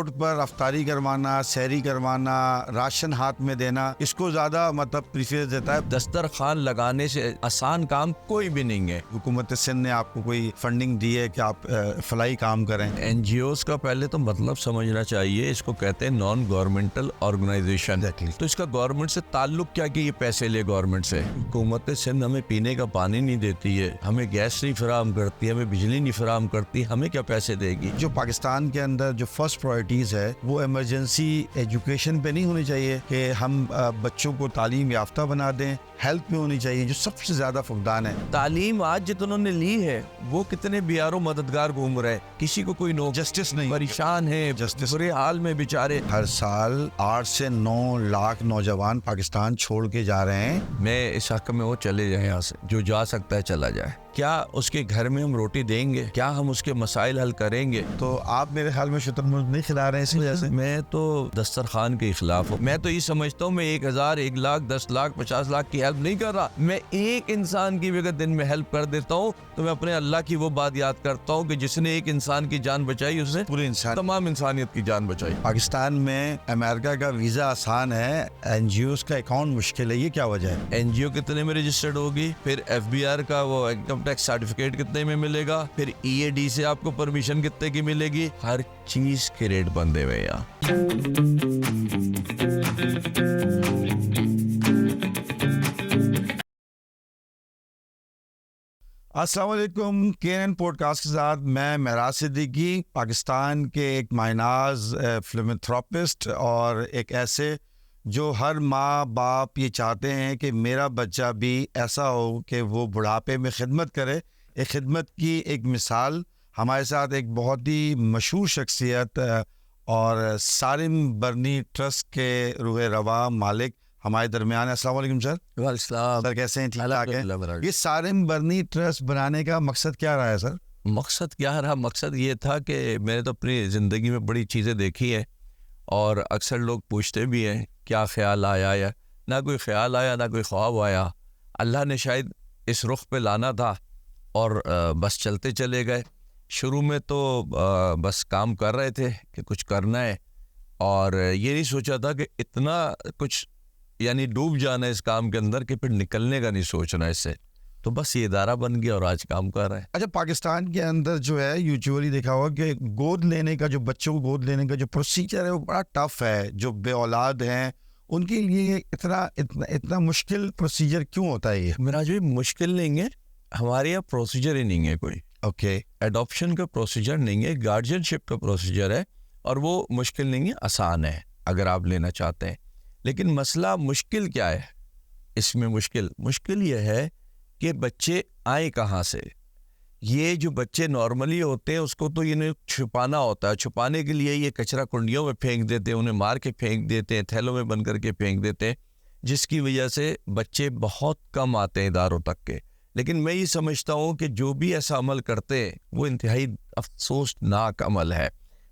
Road پر افطاری کروانا, سحری کروانا, راشن ہاتھ میں دینا, اس کو زیادہ مطلب پریفیرنس دیتا ہے. دسترخوان لگانے سے آسان کام کوئی بھی نہیں ہے. حکومت سندھ نے آپ کو کوئی فنڈنگ دی ہے کہ آپ فلاحی کام کریں؟ این جی اوز کا پہلے تو مطلب سمجھنا چاہیے. اس کو کہتے ہیں نان گورنمنٹل آرگنائزیشن. تو اس کا گورنمنٹ سے تعلق کیا کہ یہ پیسے لے گورنمنٹ سے؟ حکومت سندھ ہمیں پینے کا پانی نہیں دیتی ہے, ہمیں گیس نہیں فراہم کرتی, ہمیں بجلی نہیں فراہم کرتی, ہمیں کیا پیسے دے گی؟ جو پاکستان کے اندر جو فرسٹ پرائرٹیز ہے وہ ایمرجنسی ایجوکیشن پہ نہیں ہونی چاہیے کہ ہم بچوں کو تعلیم یافتہ بنا دیں. ہیلتھ میں ہونی چاہیے جو سب سے زیادہ فقدان ہے. تعلیم آج جتنوں نے لی ہے وہ کتنے بیارو مددگار گھوم رہے, کسی کو کوئی جسٹس نہیں, پریشان ہے, برے حال میں بیچارے. ہر سال 8 سے 9 لاکھ نوجوان پاکستان چھوڑ کے جا رہے ہیں. میں اس حق میں وہ چلے جائیں یہاں سے, جو جا سکتا ہے چلا جائے. کیا اس کے گھر میں ہم روٹی دیں گے؟ کیا ہم اس کے مسائل حل کریں گے؟ تو آپ میرے خیال میں شتر مرغ نہیں کھلا رہے ہیں اس وجہ سے. میں تو دسترخوان کے خلاف ہوں. میں تو یہ سمجھتا ہوں میں 1000, 1 لاکھ, 10 لاکھ, 50 لاکھ کی ہیلپ نہیں کر رہا. میں ایک انسان کی بھی اگر دن میں ہیلپ کر دیتا ہوں تو میں اپنے اللہ کی وہ بات یاد کرتا ہوں کہ جس نے ایک انسان کی جان بچائی اس نے پورے انسان تمام انسانیت کی جان بچائی. پاکستان میں امریکہ کا ویزا آسان ہے, این جی اوز کا اکاؤنٹ مشکل ہے, یہ کیا وجہ ہے؟ این جی او کتنے میں رجسٹرڈ ہوگی, پھر ایف بی آر کا وہ انکم ٹیکس سرٹیفکیٹ کتنے میں ملے گا, پھر ای اے ڈی سے آپ کو پرمیشن کتنے کی ملے گی, ہر چیز کے ریٹ بندے ہوئے یہاں. السلام علیکم. KNN پوڈ کاسٹ کے ساتھ میں معراج صدیقی, پاکستان کے ایک مائناز فلمتھراپسٹ اور ایک ایسے جو ہر ماں باپ یہ چاہتے ہیں کہ میرا بچہ بھی ایسا ہو کہ وہ بڑھاپے میں خدمت کرے. ایک خدمت کی ایک مثال ہمارے ساتھ ایک بہت ہی مشہور شخصیت اور سالم برنی ٹرسٹ کے روح رواں مالک ہمارے درمیان. السلام علیکم سر. السلام سر کیسے ہیں؟ ٹھیک ٹھاک ہیں. یہ سالم برنی ٹرسٹ بنانے کا مقصد کیا رہا ہے سر؟ مقصد کیا رہا؟ مقصد یہ تھا کہ میں نے تو اپنی زندگی میں بڑی چیزیں دیکھی ہیں اور اکثر لوگ پوچھتے بھی ہیں کیا خیال آیا, یا نہ کوئی خیال آیا نہ کوئی خواب آیا. اللہ نے شاید اس رخ پہ لانا تھا اور بس چلتے چلے گئے. شروع میں تو بس کام کر رہے تھے کہ کچھ کرنا ہے, اور یہ نہیں سوچا تھا کہ اتنا کچھ یعنی ڈوب جانا ہے اس کام کے اندر کہ پھر نکلنے کا نہیں سوچنا اس سے. تو بس یہ ادارہ بن گیا اور آج کام کر رہا ہے. اچھا, پاکستان کے اندر جو ہے یوزولی دیکھا ہوگا کہ گود لینے کا, جو بچوں کو گود لینے کا جو پروسیجر ہے وہ بڑا ٹف ہے. جو بے اولاد ہیں ان کے لیے اتنا مشکل پروسیجر کیوں ہوتا ہے؟ یہ معراج بھائی مشکل نہیں ہے, ہمارے یہاں پروسیجر ہی نہیں ہے کوئی. اوکے, ایڈاپشن کا پروسیجر نہیں ہے, گارجین شپ کا پروسیجر ہے, اور وہ مشکل نہیں ہے, آسان ہے اگر آپ لینا چاہتے ہیں. لیکن مسئلہ مشکل کیا ہے اس میں؟ مشکل یہ ہے کہ بچے آئیں کہاں سے. یہ جو بچے نارملی ہوتے ہیں اس کو تو انہیں چھپانا ہوتا ہے. چھپانے کے لیے یہ کچرا کنڈیوں میں پھینک دیتے ہیں, انہیں مار کے پھینک دیتے ہیں, تھیلوں میں بند کر کے پھینک دیتے ہیں, جس کی وجہ سے بچے بہت کم آتے ہیں اداروں تک کے. لیکن میں یہ سمجھتا ہوں کہ جو بھی ایسا عمل کرتے ہیں وہ انتہائی افسوسناک عمل ہے.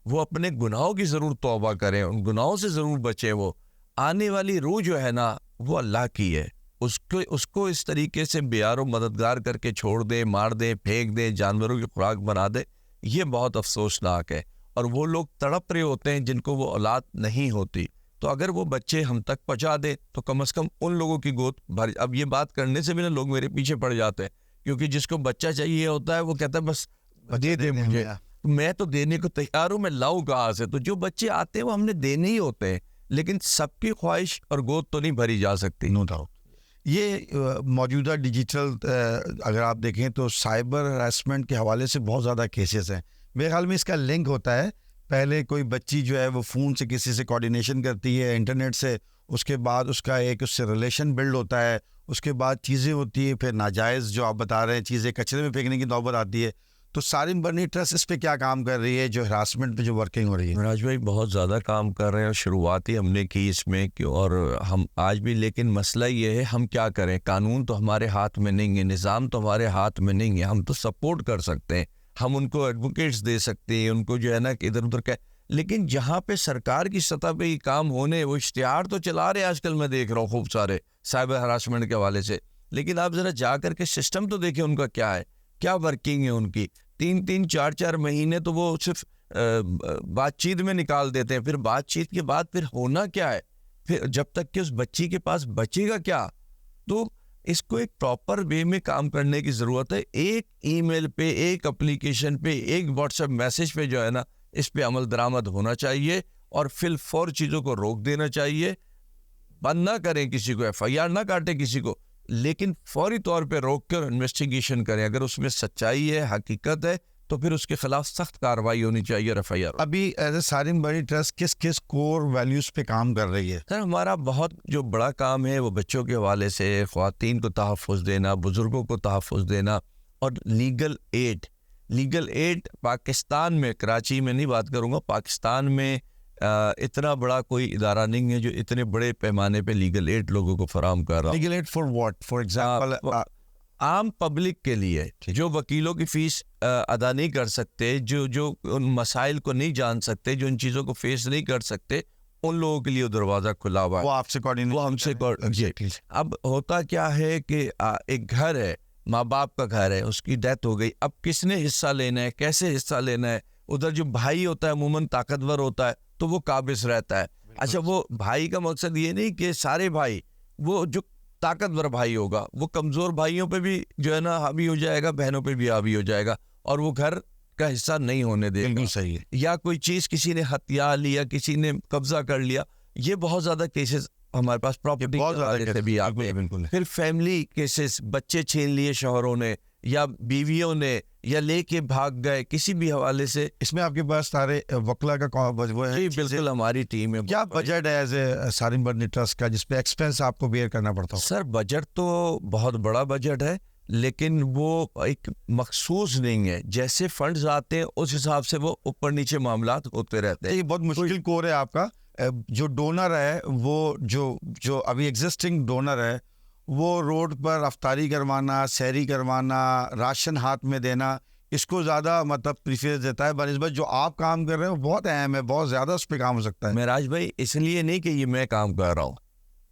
وہ اپنے گناہوں کی ضرور توبہ کریں, ان گناہوں سے ضرور بچیں. وہ آنے والی روح جو ہے نا وہ اللہ کی ہے, اس کو اس طریقے سے بیار و مددگار کر کے چھوڑ دے, مار دے, پھینک دے, جانوروں کی خوراک بنا دے, یہ بہت افسوسناک ہے. اور وہ لوگ تڑپ رہے ہوتے ہیں جن کو وہ اولاد نہیں ہوتی. تو اگر وہ بچے ہم تک پہنچا دے تو کم از کم ان لوگوں کی گود بھر. اب یہ بات کرنے سے بھی نا لوگ میرے پیچھے پڑ جاتے ہیں, کیونکہ جس کو بچہ چاہیے ہوتا ہے وہ کہتا ہے بس دے دے مجھے. میں تو دینے کو تیار ہوں, میں لاؤں کہاں سے؟ تو جو بچے آتے ہیں وہ ہم نے دینے ہی ہوتے ہیں, لیکن سب کی خواہش اور گود تو نہیں بھری جا سکتی. No doubt. یہ موجودہ ڈیجیٹل اگر آپ دیکھیں تو سائبر ہراسمنٹ کے حوالے سے بہت زیادہ کیسز ہیں. میرے خیال میں اس کا لنک ہوتا ہے, پہلے کوئی بچی جو ہے وہ فون سے کسی سے کوآرڈینیشن کرتی ہے انٹرنیٹ سے, اس کے بعد اس کا ایک اس سے ریلیشن بلڈ ہوتا ہے, اس کے بعد چیزیں ہوتی ہیں, پھر ناجائز جو آپ بتا رہے ہیں چیزیں کچرے میں پھینکنے کی نوبت آتی ہے. تو سالم برنی ٹرسٹ اس پہ کیا کام کر رہی ہے جو ہراسمنٹ پہ جو ورکنگ ہو رہی ہے؟ معراج بھائی بہت زیادہ کام کر رہے ہیں, اور شروعاتی ہم نے کی اس میں اور ہم آج بھی. لیکن مسئلہ یہ ہے ہم کیا کریں؟ قانون تو ہمارے ہاتھ میں نہیں ہے, نظام تو ہمارے ہاتھ میں نہیں ہے. ہم تو سپورٹ کر سکتے ہیں, ہم ان کو ایڈوکیٹس دے سکتے ہیں, ان کو جو ہے نا کہ ادھر ادھر کا. لیکن جہاں پہ سرکار کی سطح پہ یہ کام ہونے, وہ اشتہار تو چلا رہے ہیں آج کل, میں دیکھ رہا ہوں خوب سارے سائبر ہراسمنٹ کے حوالے سے. لیکن آپ ذرا جا کر کے سسٹم تو دیکھیں ان کا کیا ہے, کیا ورکنگ ہے ان کی. 3-3 4-4 مہینے تو وہ صرف بات چیت میں نکال دیتے ہیں. پھر بات چیت کے بعد پھر ہونا کیا ہے, پھر جب تک کہ اس بچی کے پاس بچے گا کیا. تو اس کو ایک پراپر وے میں کام کرنے کی ضرورت ہے. ایک ای میل پہ, ایک اپلیکیشن پہ, ایک واٹس ایپ میسج پہ جو ہے نا, اس پہ عمل درآمد ہونا چاہیے اور فی الفور چیزوں کو روک دینا چاہیے. بند نہ کریں کسی کو, ایف آئی آر نہ کاٹیں کسی کو, لیکن فوری طور پہ روک کر انویسٹیگیشن کریں. اگر اس میں سچائی ہے, حقیقت ہے, تو پھر اس کے خلاف سخت کارروائی ہونی چاہیے اور ایف آئی آر. ابھی ایز اے سارم بڑی ٹرسٹ کس کس کور ویلیوز پہ کام کر رہی ہے؟ سر ہمارا بہت جو بڑا کام ہے وہ بچوں کے حوالے سے خواتین کو تحفظ دینا, بزرگوں کو تحفظ دینا, اور legal aid. Legal aid Pakistan میں, کراچی میں نہیں بات کروں گا, پاکستان میں اتنا بڑا کوئی ادارہ نہیں ہے جو اتنے بڑے پیمانے پہ لیگل ایڈ لوگوں کو فراہم کر رہا. Legal aid for what? For example عام پبلک کے لیے جو وکیلوں کی فیس ادا نہیں کر سکتے, جو ان مسائل کو نہیں جان سکتے, جو ان چیزوں کو فیس نہیں کر سکتے, ان لوگوں کے لیے دروازہ کھلا ہوا ہے. وہ آپ سے وہ ہم سے اب ہوتا کیا ہے کہ ایک گھر ہے, ماں باپ کا گھر ہے, اس کی ڈیتھ ہو گئی, اب کس نے حصہ لینا ہے, کیسے حصہ لینا ہے. ادھر جو بھائی ہوتا ہے عموماً طاقتور ہوتا ہے تو وہ قابض رہتا ہے. اچھا, وہ بھائی کا مقصد یہ نہیں کہ سارے بھائی, وہ جو طاقتور بھائی ہوگا وہ کمزور بھائیوں پہ بھی جو ہے نا حاوی ہو جائے گا, بہنوں پہ بھی حاوی ہو جائے گا, اور وہ گھر کا حصہ نہیں ہونے دے گا. بالکل صحیح ہے. یا کوئی چیز کسی نے ہتھیار لیا, کسی نے قبضہ کر لیا, یہ بہت زیادہ کیسز ہمارے پاس پراپرٹی سے بھی آتے ہیں. پھر فیملی کیسز, بچے چھین لیے شوہروں نے یا بیویوں نے, یا لے کے بھاگ گئے کسی بھی حوالے سے. اس میں آپ کے پاس سارے وکلا کا وہ ہے؟ جی بالکل, ہماری ٹیم ہے. کیا بجٹ ہے as a Sarim Bernie trust کا جس پہ ایکسپینس آپ کو بیئر کرنا پڑتا ہو؟ سر بجٹ تو بہت بڑا بجٹ ہے, لیکن وہ ایک مخصوص نہیں ہے. جیسے فنڈز آتے ہیں اس حساب سے وہ اوپر نیچے معاملات ہوتے رہتے ہیں. یہ بہت مشکل کور ہے آپ کا. جو ڈونر ہے وہ جو ابھی ایگزسٹنگ ڈونر ہے وہ روڈ پر افطاری کروانا, سحری کروانا, راشن ہاتھ میں دینا, اس کو زیادہ مطلب پریفیئر دیتا ہے بنسبت جو آپ کام کر رہے ہیں. بہت اہم ہے, بہت زیادہ اس پہ کام ہو سکتا ہے. معراج بھائی, اس لیے نہیں کہ یہ میں کام کر رہا ہوں,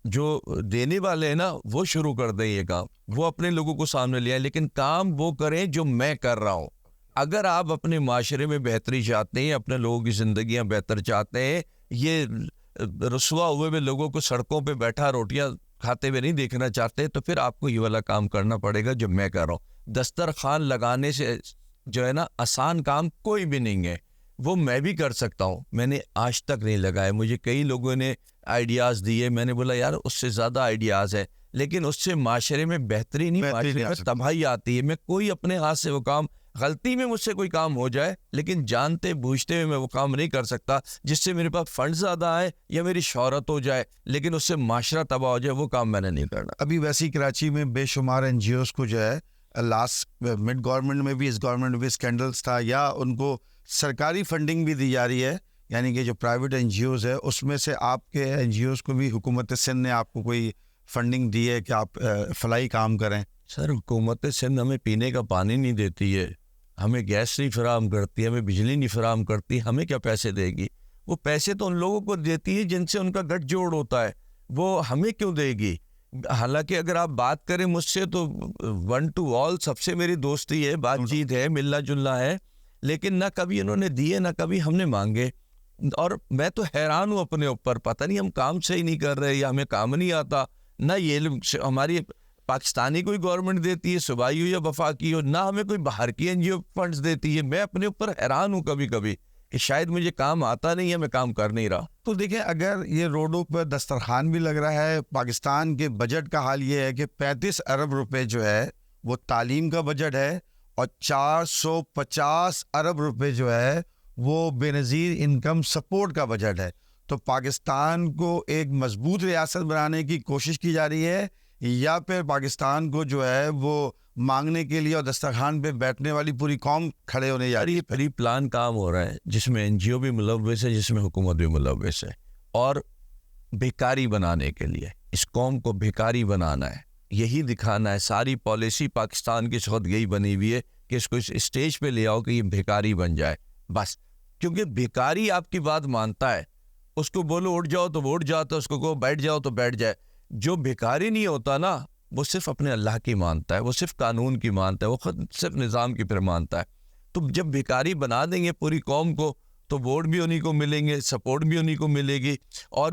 جو دینے والے ہیں نا وہ شروع کر دیں یہ کام, وہ اپنے لوگوں کو سامنے لے آئیں, لیکن کام وہ کریں جو میں کر رہا ہوں. اگر آپ اپنے معاشرے میں بہتری چاہتے ہیں, اپنے لوگوں کی زندگیاں بہتر چاہتے ہیں, یہ رسوا ہوئے لوگوں کو سڑکوں پہ بیٹھا روٹیاں کھاتے ہوئے نہیں دیکھنا چاہتے, تو پھر آپ کو یہ والا کام کرنا پڑے گا جو میں کر رہا ہوں. دسترخوان لگانے سے جو ہے نا آسان کام کوئی بھی نہیں ہے, وہ میں بھی کر سکتا ہوں. میں نے آج تک نہیں لگایا, مجھے کئی لوگوں نے آئیڈیاز دیے, میں نے بولا یار اس سے زیادہ آئیڈیاز ہے, لیکن اس سے معاشرے میں بہتری نہیں, معاشرے میں تباہی آتی ہے. میں کوئی اپنے ہاتھ سے وہ کام, غلطی میں مجھ سے کوئی کام ہو جائے, لیکن جانتے بوجھتے ہوئے میں وہ کام نہیں کر سکتا جس سے میرے پاس فنڈ زیادہ آئے یا میری شہرت ہو جائے, لیکن اس سے معاشرہ تباہ ہو جائے, وہ کام میں نے نہیں کرنا. ابھی ویسی کراچی میں بے شمار این جی اوز کو جو ہے لاسٹ مڈ گورنمنٹ میں بھی, اس گورنمنٹ میں بھی اسکینڈلس تھا, یا ان کو سرکاری فنڈنگ بھی دی جا رہی ہے, یعنی کہ جو پرائیویٹ این جی اوز ہے اس میں سے آپ کے این جی اوز کو بھی حکومت سندھ نے آپ کو کوئی فنڈنگ دی ہے کہ آپ فلاحی کام کریں؟ سر حکومت سندھ ہمیں پینے کا پانی نہیں دیتی ہے, ہمیں گیس نہیں فراہم کرتی, ہمیں بجلی نہیں فراہم کرتی, ہمیں کیا پیسے دے گی؟ وہ پیسے تو ان لوگوں کو دیتی ہے جن سے ان کا گٹھ جوڑ ہوتا ہے, وہ ہمیں کیوں دے گی؟ حالانکہ اگر آپ بات کریں مجھ سے تو ون ٹو آل سب سے میری دوستی ہے, بات چیت ہے, ملنا جلنا ہے, لیکن نہ کبھی انہوں نے دیے نہ کبھی ہم نے مانگے. اور میں تو حیران ہوں اپنے اوپر, پتہ نہیں ہم کام صحیح نہیں کر رہے یا ہمیں کام نہیں آتا. نہ یہ ہماری پاکستانی کوئی گورنمنٹ دیتی ہے, صوبائی ہو یا وفاقی ہو, نہ ہمیں کوئی باہر کی این جی او فنڈز دیتی ہے. میں اپنے اوپر حیران ہوں کبھی کبھی کہ شاید مجھے کام آتا نہیں ہے, میں کام کر نہیں رہا. تو دیکھیں, اگر یہ روڈوں پر دسترخوان بھی لگ رہا ہے, پاکستان کے بجٹ کا حال یہ ہے کہ 35 ارب روپے جو ہے وہ تعلیم کا بجٹ ہے, اور 450 ارب روپے جو ہے وہ بے نظیر انکم سپورٹ کا بجٹ ہے. تو پاکستان کو ایک مضبوط ریاست بنانے کی کوشش کی جا رہی ہے, یا پھر پاکستان کو جو ہے وہ مانگنے کے لیے اور دسترخوان پہ بیٹھنے والی پوری قوم کھڑے ہونے جا رہی ہے؟ پری پلان کام ہو رہا ہے جس میں این جی او بھی ملوث ہے, جس میں حکومت بھی ملوث ہے, اور بھیکاری بنانے کے لیے اس قوم کو بھیکاری بنانا ہے, یہی دکھانا ہے. ساری پالیسی پاکستان کی خود یہی بنی ہوئی ہے کہ اس کو اس اسٹیج پہ لے آؤ کہ یہ بھیکاری بن جائے بس. کیونکہ بھیکاری آپ کی بات مانتا ہے, اس کو بولو اٹھ جاؤ تو وہ اٹھ جاتا ہے, اس کو کہو بیٹھ جاؤ تو بیٹھ جائے. جو بھیکاری نہیں ہوتا نا, وہ صرف اپنے اللہ کی مانتا ہے, وہ صرف قانون کی مانتا ہے, وہ خود صرف نظام کی پھر مانتا ہے. تو جب بھیکاری بنا دیں گے پوری قوم کو, تو ووٹ بھی انہیں کو ملیں گے, سپورٹ بھی انہیں کو ملے گی. اور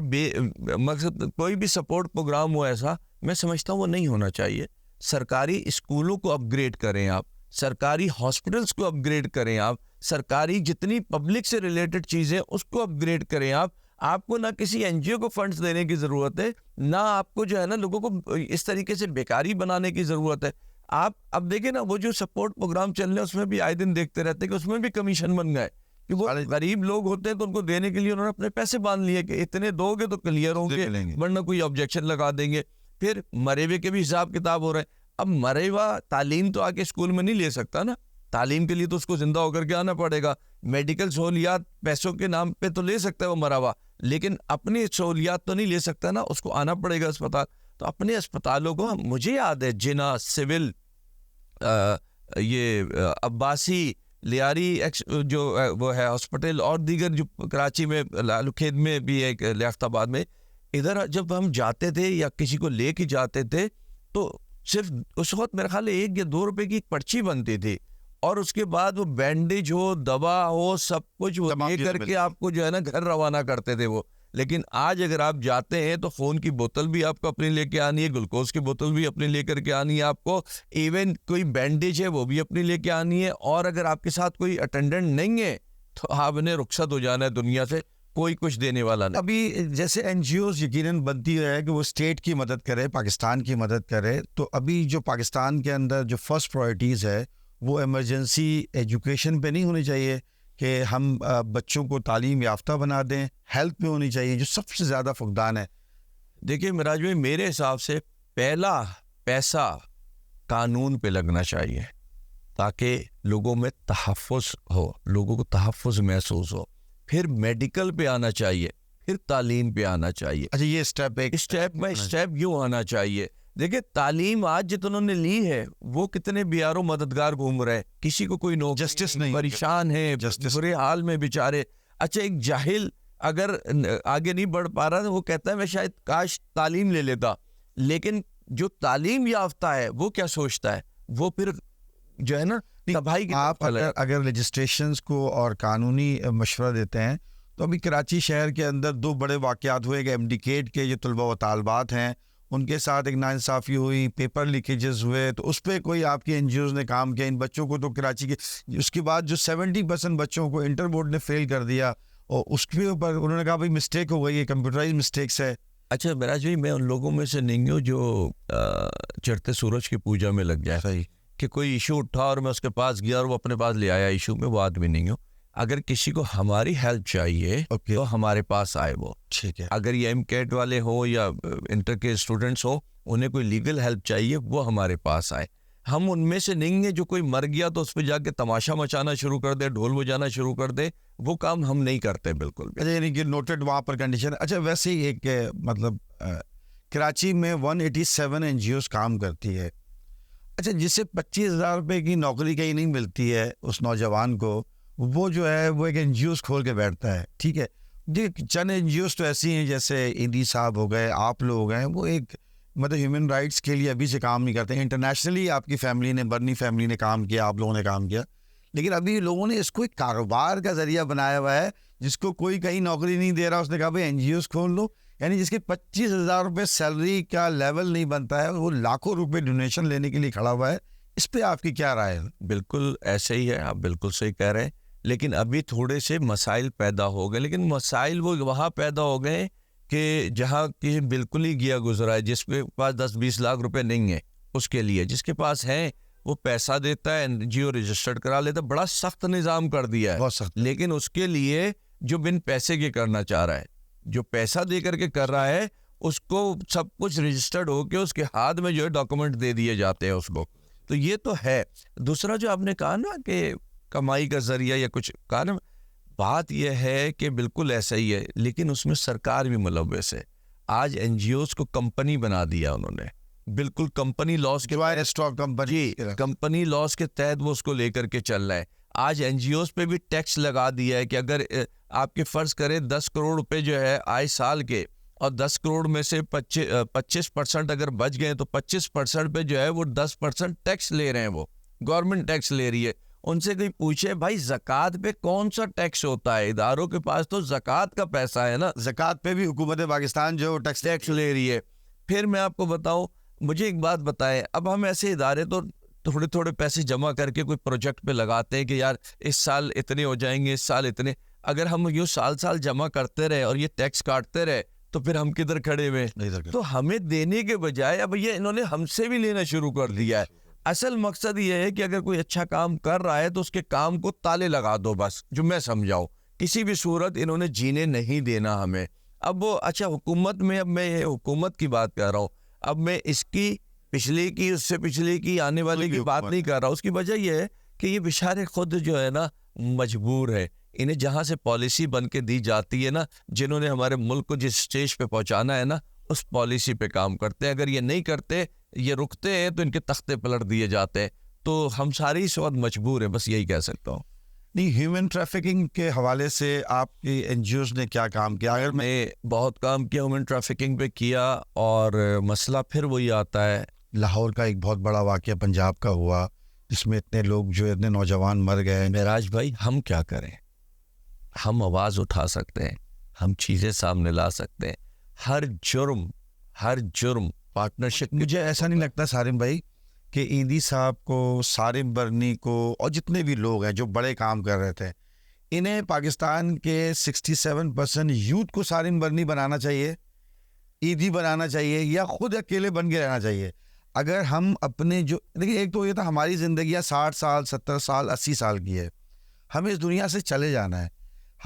مقصد کوئی بھی سپورٹ پروگرام ہو ایسا, میں سمجھتا ہوں وہ نہیں ہونا چاہیے. سرکاری اسکولوں کو اپ گریڈ کریں آپ, سرکاری ہاسپٹلس کو اپ گریڈ کریں آپ, سرکاری جتنی پبلک سے ریلیٹڈ چیزیں اس کو اپ گریڈ کریں آپ. آپ کو نہ کسی این جی او کو فنڈز دینے کی ضرورت ہے, نہ آپ کو جو ہے نا لوگوں کو اس طریقے سے بیکاری بنانے کی ضرورت ہے. آپ اب دیکھیں نا, وہ جو سپورٹ پروگرام چل رہے ہیں اس میں بھی آئے دن دیکھتے رہتے ہیں کہ اس میں بھی کمیشن بن گئے, کہ وہ غریب لوگ ہوتے ہیں تو ان کو دینے کے لیے انہوں نے اپنے پیسے باندھ لیے کہ اتنے دو گے تو کلیئر ہوں گے, ورنہ کوئی آبجیکشن لگا دیں گے. پھر مرے ہوئے کے بھی حساب کتاب ہو رہے ہیں. اب مرے ہوا تعلیم تو آ کے اسکول میں نہیں لے سکتا نا, تعلیم کے لیے تو اس کو زندہ ہو کر کے آنا پڑے گا. میڈیکل سہولیات پیسوں کے نام پہ تو لے سکتا ہے وہ مرا ہوا, لیکن اپنی سہولیات تو نہیں لے سکتا نا, اس کو آنا پڑے گا اسپتال. تو اپنے اسپتالوں کو, مجھے یاد ہے جنا, سول, یہ عباسی, لیاری جو وہ ہے ہاسپٹل, اور دیگر جو کراچی میں لالو کھیت میں بھی ایک, لیاقت آباد میں, ادھر جب ہم جاتے تھے یا کسی کو لے کے جاتے تھے تو صرف اس وقت میرا خیال ہے 1 یا 2 روپے کی ایک پرچی بنتی تھی, اور اس کے بعد وہ بینڈیج ہو, دوا ہو, سب کچھ وہ لے کر کے آپ کو جو ہے نا گھر روانہ کرتے تھے وہ. لیکن آج اگر آپ جاتے ہیں تو خون کی بوتل بھی آپ کو اپنی لے کے آنی ہے, گلوکوز کی بوتل بھی اپنی لے کر کے آنی ہے آپ کو, ایون کوئی بینڈیج ہے وہ بھی اپنی لے کے آنی ہے, اور اگر آپ کے ساتھ کوئی اٹینڈنٹ نہیں ہے تو آپ نے رخصت ہو جانا ہے دنیا سے, کوئی کچھ دینے والا نہیں. ابھی جیسے این جی اوز یقیناً بنتی ہے کہ وہ اسٹیٹ کی مدد کرے, پاکستان کی مدد کرے, تو ابھی جو پاکستان کے اندر جو فرسٹ پرائرٹیز ہے وہ ایمرجنسی ایجوکیشن پہ نہیں ہونی چاہیے کہ ہم بچوں کو تعلیم یافتہ بنا دیں, ہیلتھ پہ ہونی چاہیے جو سب سے زیادہ فقدان ہے. دیکھیے مراج بھائی, میرے حساب سے پہلا پیسہ قانون پہ لگنا چاہیے تاکہ لوگوں میں تحفظ ہو, لوگوں کو تحفظ محسوس ہو. پھر میڈیکل پہ آنا چاہیے, پھر تعلیم پہ آنا چاہیے. اچھا, یہ اسٹیپ بائی اسٹیپ یوں آنا چاہیے. دیکھیں تعلیم آج جتنوں نے لی ہے وہ کتنے بیاروں مددگار گھوم رہے ہیں, کسی کو کوئی نوکری جسٹس نہیں, پریشان ہے, برے حال میں بیچارے. اچھا, ایک جاہل اگر آگے نہیں بڑھ پا رہا وہ کہتا ہے میں شاید کاش تعلیم لے لیتا, لیکن جو تعلیم یافتہ ہے وہ کیا سوچتا ہے, وہ پھر جو ہے نا تباہی کی. آپ اگر رجسٹریشنز کو اور قانونی مشورہ دیتے ہیں تو ابھی کراچی شہر کے اندر 2 بڑے واقعات ہوئے کہ ایمڈیکیٹ کے جو طلبہ و طالبات ہیں ان کے ساتھ ایک ناانصافی ہوئی, پیپر لیکیجز ہوئے, تو اس پہ کوئی آپ کی این جی اوز نے کام کیا. ان بچوں کو تو کراچی کے, اس کے بعد جو 70% بچوں کو انٹر بورڈ نے فیل کر دیا, اور اس کے اوپر انہوں نے کہا بھائی مسٹیک ہو گئی, یہ کمپیوٹرائز مسٹیکس ہے. اچھا مراج بھائی, میں ان لوگوں میں سے نہیں ہوں جو چڑھتے سورج کی پوجا میں لگ جائے. صحیح کہ کوئی ایشو اٹھا اور میں اس کے پاس گیا اور وہ اپنے پاس لے آیا ایشو میں, وہ آدمی نہیں ہوں. اگر کسی کو ہماری ہیلپ چاہیے تو ہمارے پاس آئے وہ, ٹھیک ہے. اگر یہ ایم کیٹ والے ہوں یا انٹر کے اسٹوڈنٹس ہوں, انہیں کوئی لیگل ہیلپ چاہیے وہ ہمارے پاس آئے. ہم ان میں سے نہیں ہیں جو کوئی مر گیا تو اس پہ جا کے تماشا مچانا شروع کر دے, ڈھول بجانا شروع کر دے, وہ کام ہم نہیں کرتے بالکل بھی. یعنی کہ نوٹڈ وہاں پر کنڈیشن. اچھا, ویسے ہی ایک مطلب کراچی میں 187 این جی اوز کام کرتی ہے. اچھا, جس سے 25,000 روپے کی نوکری کہیں نہیں ملتی ہے اس نوجوان کو, وہ جو ہے وہ ایک این جی اوز کھول کے بیٹھتا ہے. ٹھیک ہے جی, چند این جی اوز تو ایسی ہیں جیسے ایندی صاحب ہو گئے, آپ لوگ ہیں, وہ ایک مطلب ہیومن رائٹس کے لیے ابھی سے کام نہیں کرتے. انٹرنیشنلی آپ کی فیملی نے, برنی فیملی نے کام کیا, آپ لوگوں نے کام کیا, لیکن ابھی لوگوں نے اس کو ایک کاروبار کا ذریعہ بنایا ہوا ہے. جس کو کوئی کہیں نوکری نہیں دے رہا, اس نے کہا بھائی این جی اوز کھول لو. یعنی جس کے 25,000 روپے سیلری کا لیول نہیں بنتا ہے, وہ لاکھوں روپے ڈونیشن لینے کے لیے کھڑا ہوا ہے. اس پہ آپ کی کیا رائے ہے؟ بالکل ایسے ہی ہے, آپ بالکل صحیح کہہ رہے ہیں, لیکن ابھی تھوڑے سے مسائل پیدا ہو گئے. لیکن مسائل وہ وہاں پیدا ہو گئے کہ جہاں کہ بالکل ہی گیا گزرا ہے. جس کے پاس 10-20 لاکھ روپے نہیں ہیں اس کے لیے, جس کے پاس ہیں وہ پیسہ دیتا ہے, این جی او رجسٹرڈ کرا لیتا ہے. بڑا سخت نظام کر دیا ہے, بہت سخت. لیکن اس کے لیے جو بن پیسے کے کرنا چاہ رہا ہے, جو پیسہ دے کر کے کر رہا ہے, اس کو سب کچھ رجسٹرڈ ہو کے اس کے ہاتھ میں جو ہے ڈاکومنٹ دے دیے جاتے ہیں اس کو. تو یہ تو ہے. دوسرا جو آپ نے کہا نا کہ کمائی کا ذریعہ یا کچھ کہا نا, بات یہ ہے کہ بالکل ایسا ہی ہے, لیکن اس میں سرکار بھی ملوث ہے. آج این جی اوز کو کمپنی بنا دیا انہوں نے, بالکل کمپنی لاس کے, کمپنی لاس کے تحت وہ اس کو لے کر کے چل رہا ہے. آج این جی اوز پہ بھی ٹیکس لگا دیا ہے کہ اگر آپ کے فرض کرے 10 کروڑ روپے جو ہے آئے سال کے, اور 10 کروڑ میں سے 25% اگر بچ گئے تو 25% پہ جو ہے وہ 10% ٹیکس لے رہے ہیں, وہ گورنمنٹ ٹیکس لے رہی ہے. ان سے کوئی پوچھے بھائی زکوٰۃ پہ کون سا ٹیکس ہوتا ہے؟ اداروں کے پاس تو زکوٰۃ کا پیسہ ہے نا، زکوٰۃ پہ بھی حکومت پاکستان جو ٹیکس لے رہی ہے۔ پھر میں آپ کو بتاؤں، مجھے ایک بات بتائیں، اب ہم ایسے ادارے تو تھوڑے تھوڑے پیسے جمع کر کے کوئی پروجیکٹ پہ لگاتے ہیں کہ یار اس سال اتنے ہو جائیں گے، اس سال اتنے، اگر ہم یہ سال جمع کرتے رہے اور یہ ٹیکس کاٹتے رہے تو پھر ہم کدھر کھڑے ہوئے؟ تو ہمیں دینے کے بجائے اب یہ انہوں نے ہم سے بھی لینا شروع کر دیا ہے۔ اصل مقصد یہ ہے کہ اگر کوئی اچھا کام کر رہا ہے تو اس کے کام کو تالے لگا دو، بس جو میں سمجھاؤں، کسی بھی صورت انہوں نے جینے نہیں دینا ہمیں۔ اب وہ اچھا حکومت میں، اب میں یہ حکومت کی بات کر رہا ہوں، اب میں اس کی پچھلی کی، اس سے پچھلی کی، آنے والے کی بات نہیں کر رہا۔ اس کی وجہ یہ ہے کہ یہ بیچارے خود جو ہے نا مجبور ہے، انہیں جہاں سے پالیسی بن کے دی جاتی ہے نا، جنہوں نے ہمارے ملک کو جس سٹیج پہ پہنچانا ہے نا، اس پالیسی پہ کام کرتے ہیں۔ اگر یہ نہیں کرتے، یہ رکتے ہیں تو ان کے تختے پلٹ دیے جاتے ہیں۔ تو ہم سارے اس وقت مجبور ہیں، بس یہی کہہ سکتا ہوں۔ نہیں، ہیومن ٹریفکنگ کے حوالے سے آپ کی این جی اوز نے کیا کام کیا؟ اگر میں بہت کام کیا ہیومن ٹریفکنگ پہ کیا، اور مسئلہ پھر وہی آتا ہے۔ لاہور کا ایک بہت بڑا واقعہ پنجاب کا ہوا جس میں اتنے لوگ جو اتنے نوجوان مر گئے۔ معراج بھائی، ہم کیا کریں؟ ہم آواز اٹھا سکتے ہیں، ہم چیزیں سامنے لا سکتے ہیں۔ ہر جرم پارٹنرشپ۔ مجھے ایسا نہیں لگتا سارم بھائی کہ ایدی صاحب کو، سارم برنی کو، اور جتنے بھی لوگ ہیں جو بڑے کام کر رہے تھے، انہیں پاکستان کے 67% یوتھ کو سارم برنی بنانا چاہیے، ایدی بنانا چاہیے، یا خود اکیلے بن کے رہنا چاہیے؟ اگر ہم اپنے جو دیکھیں، ایک تو یہ تھا ہماری زندگی 60 سال 70 سال 80 سال کی ہے، ہمیں اس دنیا سے چلے جانا ہے،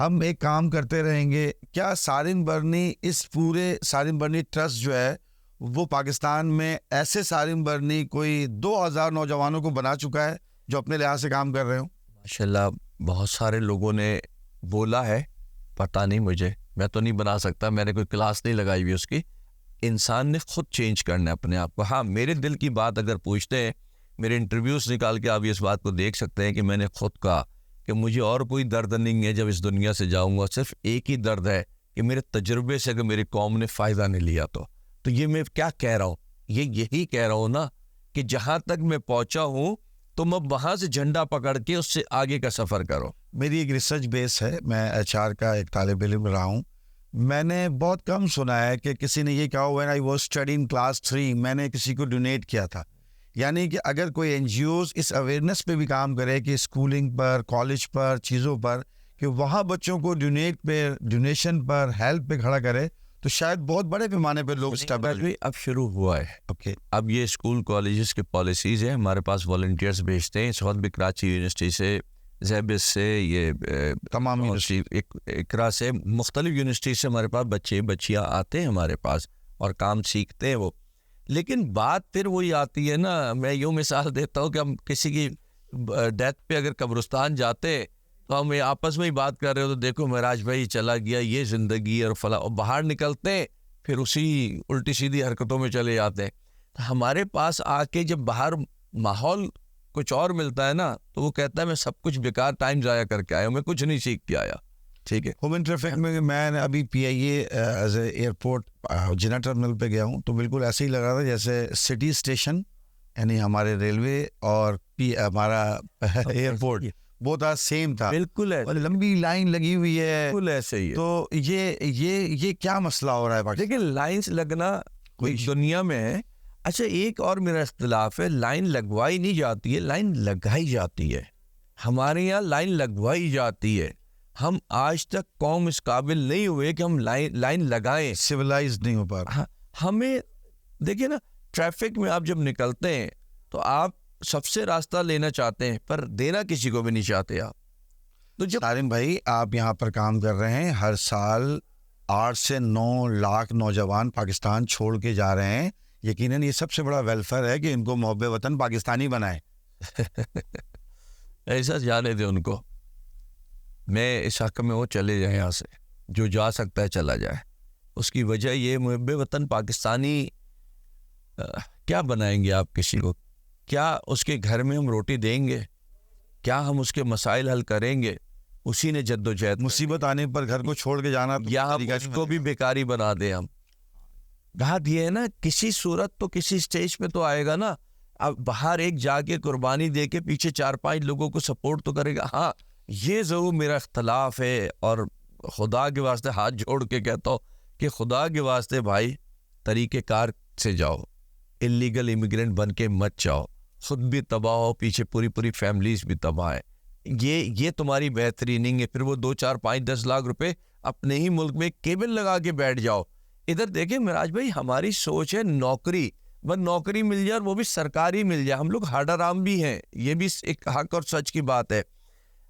ہم ایک کام کرتے رہیں گے کیا؟ سارم برنی، اس پورے سارم برنی ٹرسٹ جو ہے وہ پاکستان میں ایسے سارم برنی کوئی 2000 نوجوانوں کو بنا چکا ہے جو اپنے لحاظ سے کام کر رہے ہوں۔ ماشاءاللہ بہت سارے لوگوں نے بولا ہے، پتہ نہیں مجھے، میں تو نہیں بنا سکتا، میں نے کوئی کلاس نہیں لگائی ہوئی اس کی۔ انسان نے خود چینج کرنا ہے اپنے آپ کو۔ ہاں، میرے دل کی بات اگر پوچھتے ہیں، میرے انٹرویوز نکال کے آپ اس بات کو دیکھ سکتے ہیں کہ میں نے خود کہا کہ مجھے اور کوئی درد نہیں ہے جب اس دنیا سے جاؤں گا، صرف ایک ہی درد ہے کہ میرے تجربے سے اگر میری قوم نے فائدہ نہیں لیا تو یہ میں کیا کہہ رہا ہوں؟ یہی کہہ رہا ہوں نا کہ جہاں تک میں پہنچا ہوں تم اب وہاں سے جھنڈا پکڑ کے اس سے آگے کا سفر کرو۔ میری ایک ریسرچ بیس ہے، میں ایچ آر کا ایک طالب علم رہا ہوں۔ میں نے بہت کم سنا ہے کہ کسی نے یہ کہا when I was studying class 3 میں نے کسی کو ڈونیٹ کیا تھا۔ یعنی کہ اگر کوئی این جی اوز اس اویئرنیس پہ بھی کام کرے کہ اسکولنگ پر، کالج پر، چیزوں پر، کہ وہاں بچوں کو ڈونیشن پر، ہیلپ پہ کھڑا کرے، تو شاید بہت بڑے پیمانے پہ لوگ اب شروع ہوا ہے۔ اوکے، اب یہ اسکول کالجز کے پالیسیز ہیں، ہمارے پاس والنٹیئرس بھیجتے ہیں۔ اس وقت بھی کراچی یونیورسٹی سے، زیبس سے، یہ تمام اقرا سے، مختلف یونیورسٹی سے ہمارے پاس بچیاں آتے ہیں ہمارے پاس اور کام سیکھتے ہیں وہ۔ لیکن بات پھر وہی آتی ہے نا، میں یوں مثال دیتا ہوں کہ ہم کسی کی ڈیتھ پہ اگر قبرستان جاتے تو ہم آپس میں ہی بات کر رہے ہو تو دیکھو معراج بھائی چلا گیا، یہ زندگی اور فلاں، اور باہر نکلتے ہیں پھر اسی الٹی سیدھی حرکتوں میں چلے جاتے ہیں۔ تو ہمارے پاس آ کے جب باہر ماحول کچھ اور ملتا ہے نا تو وہ کہتا ہے میں سب کچھ بیکار ٹائم ضائع کر کے آیا ہوں، میں کچھ نہیں سیکھ کے آیا۔ ٹھیک ہے، ہیومن ٹریفک میں نے ابھی پی آئی اے ایز اے ایئرپورٹ جنا ٹرمینل پہ گیا ہوں تو بالکل ایسے ہی لگ رہا تھا جیسے سٹی اسٹیشن، یعنی ہمارے ریلوے اور ہمارا ایئرپورٹ بہت سیم تھا، بالکل ہے، اور لمبی لائن لگی ہوئی ہے، بالکل ایسے ہی ہے۔ تو یہ کیا مسئلہ ہو رہا ہے؟ لیکن لائنز لگنا کوئی دنیا میں ہے۔ اچھا، ایک اور میرا اختلاف ہے، لائن لگوائی نہیں جاتی ہے، لائن لگائی جاتی ہے۔ ہمارے یہاں لائن لگوائی جاتی ہے، ہم آج تک قوم اس قابل نہیں ہوئے کہ ہم لائن لگائیں، سویلائز نہیں ہو پا رہا۔ ہمیں دیکھیں نا، ٹریفک میں آپ جب نکلتے ہیں تو آپ سب سے راستہ لینا چاہتے ہیں پر دینا کسی کو بھی نہیں چاہتے آپ۔ تو جب سارم بھائی آپ یہاں پر کام کر رہے ہیں، ہر سال 8 سے 9 لاکھ نوجوان پاکستان چھوڑ کے جا رہے ہیں، یقیناً یہ سب سے بڑا ویلفیئر ہے کہ ان کو محب وطن پاکستانی بنائے۔ ایسا جانے دے ان کو، میں اس حق میں وہ چلے جائیں یہاں سے، جو جا سکتا ہے چلا جائے۔ اس کی وجہ یہ محب وطن پاکستانی کیا بنائیں گے آپ کسی کو؟ کیا اس کے گھر میں ہم روٹی دیں گے؟ کیا ہم اس کے مسائل حل کریں گے؟ اسی نے جد و جہد، مصیبت آنے پر گھر کو چھوڑ کے جانا، یا ہم اس کو بھی بیکاری بنا دیں۔ ہم بات یہ ہے نا، کسی صورت تو کسی سٹیج پہ تو آئے گا نا۔ اب باہر ایک جا کے قربانی دے کے پیچھے 4-5 لوگوں کو سپورٹ تو کرے گا. ہاں یہ ضرور میرا اختلاف ہے, اور خدا کے واسطے ہاتھ جوڑ کے کہتا ہوں کہ خدا کے واسطے بھائی طریقہ کار سے جاؤ, اللیگل امیگرینٹ بن کے مت جاؤ, خود بھی تباہ ہو, پیچھے پوری فیملیز بھی تباہ ہے. یہ تمہاری بہتری نہیں ہے. پھر وہ 2-4-5-10 لاکھ روپے اپنے ہی ملک میں کیبل لگا کے بیٹھ جاؤ. ادھر دیکھیں معراج بھائی, ہماری سوچ ہے نوکری, بس نوکری مل جائے اور وہ بھی سرکاری مل جائے. ہم لوگ ہارڈ آرام بھی ہیں, یہ بھی ایک حق اور سچ کی بات ہے.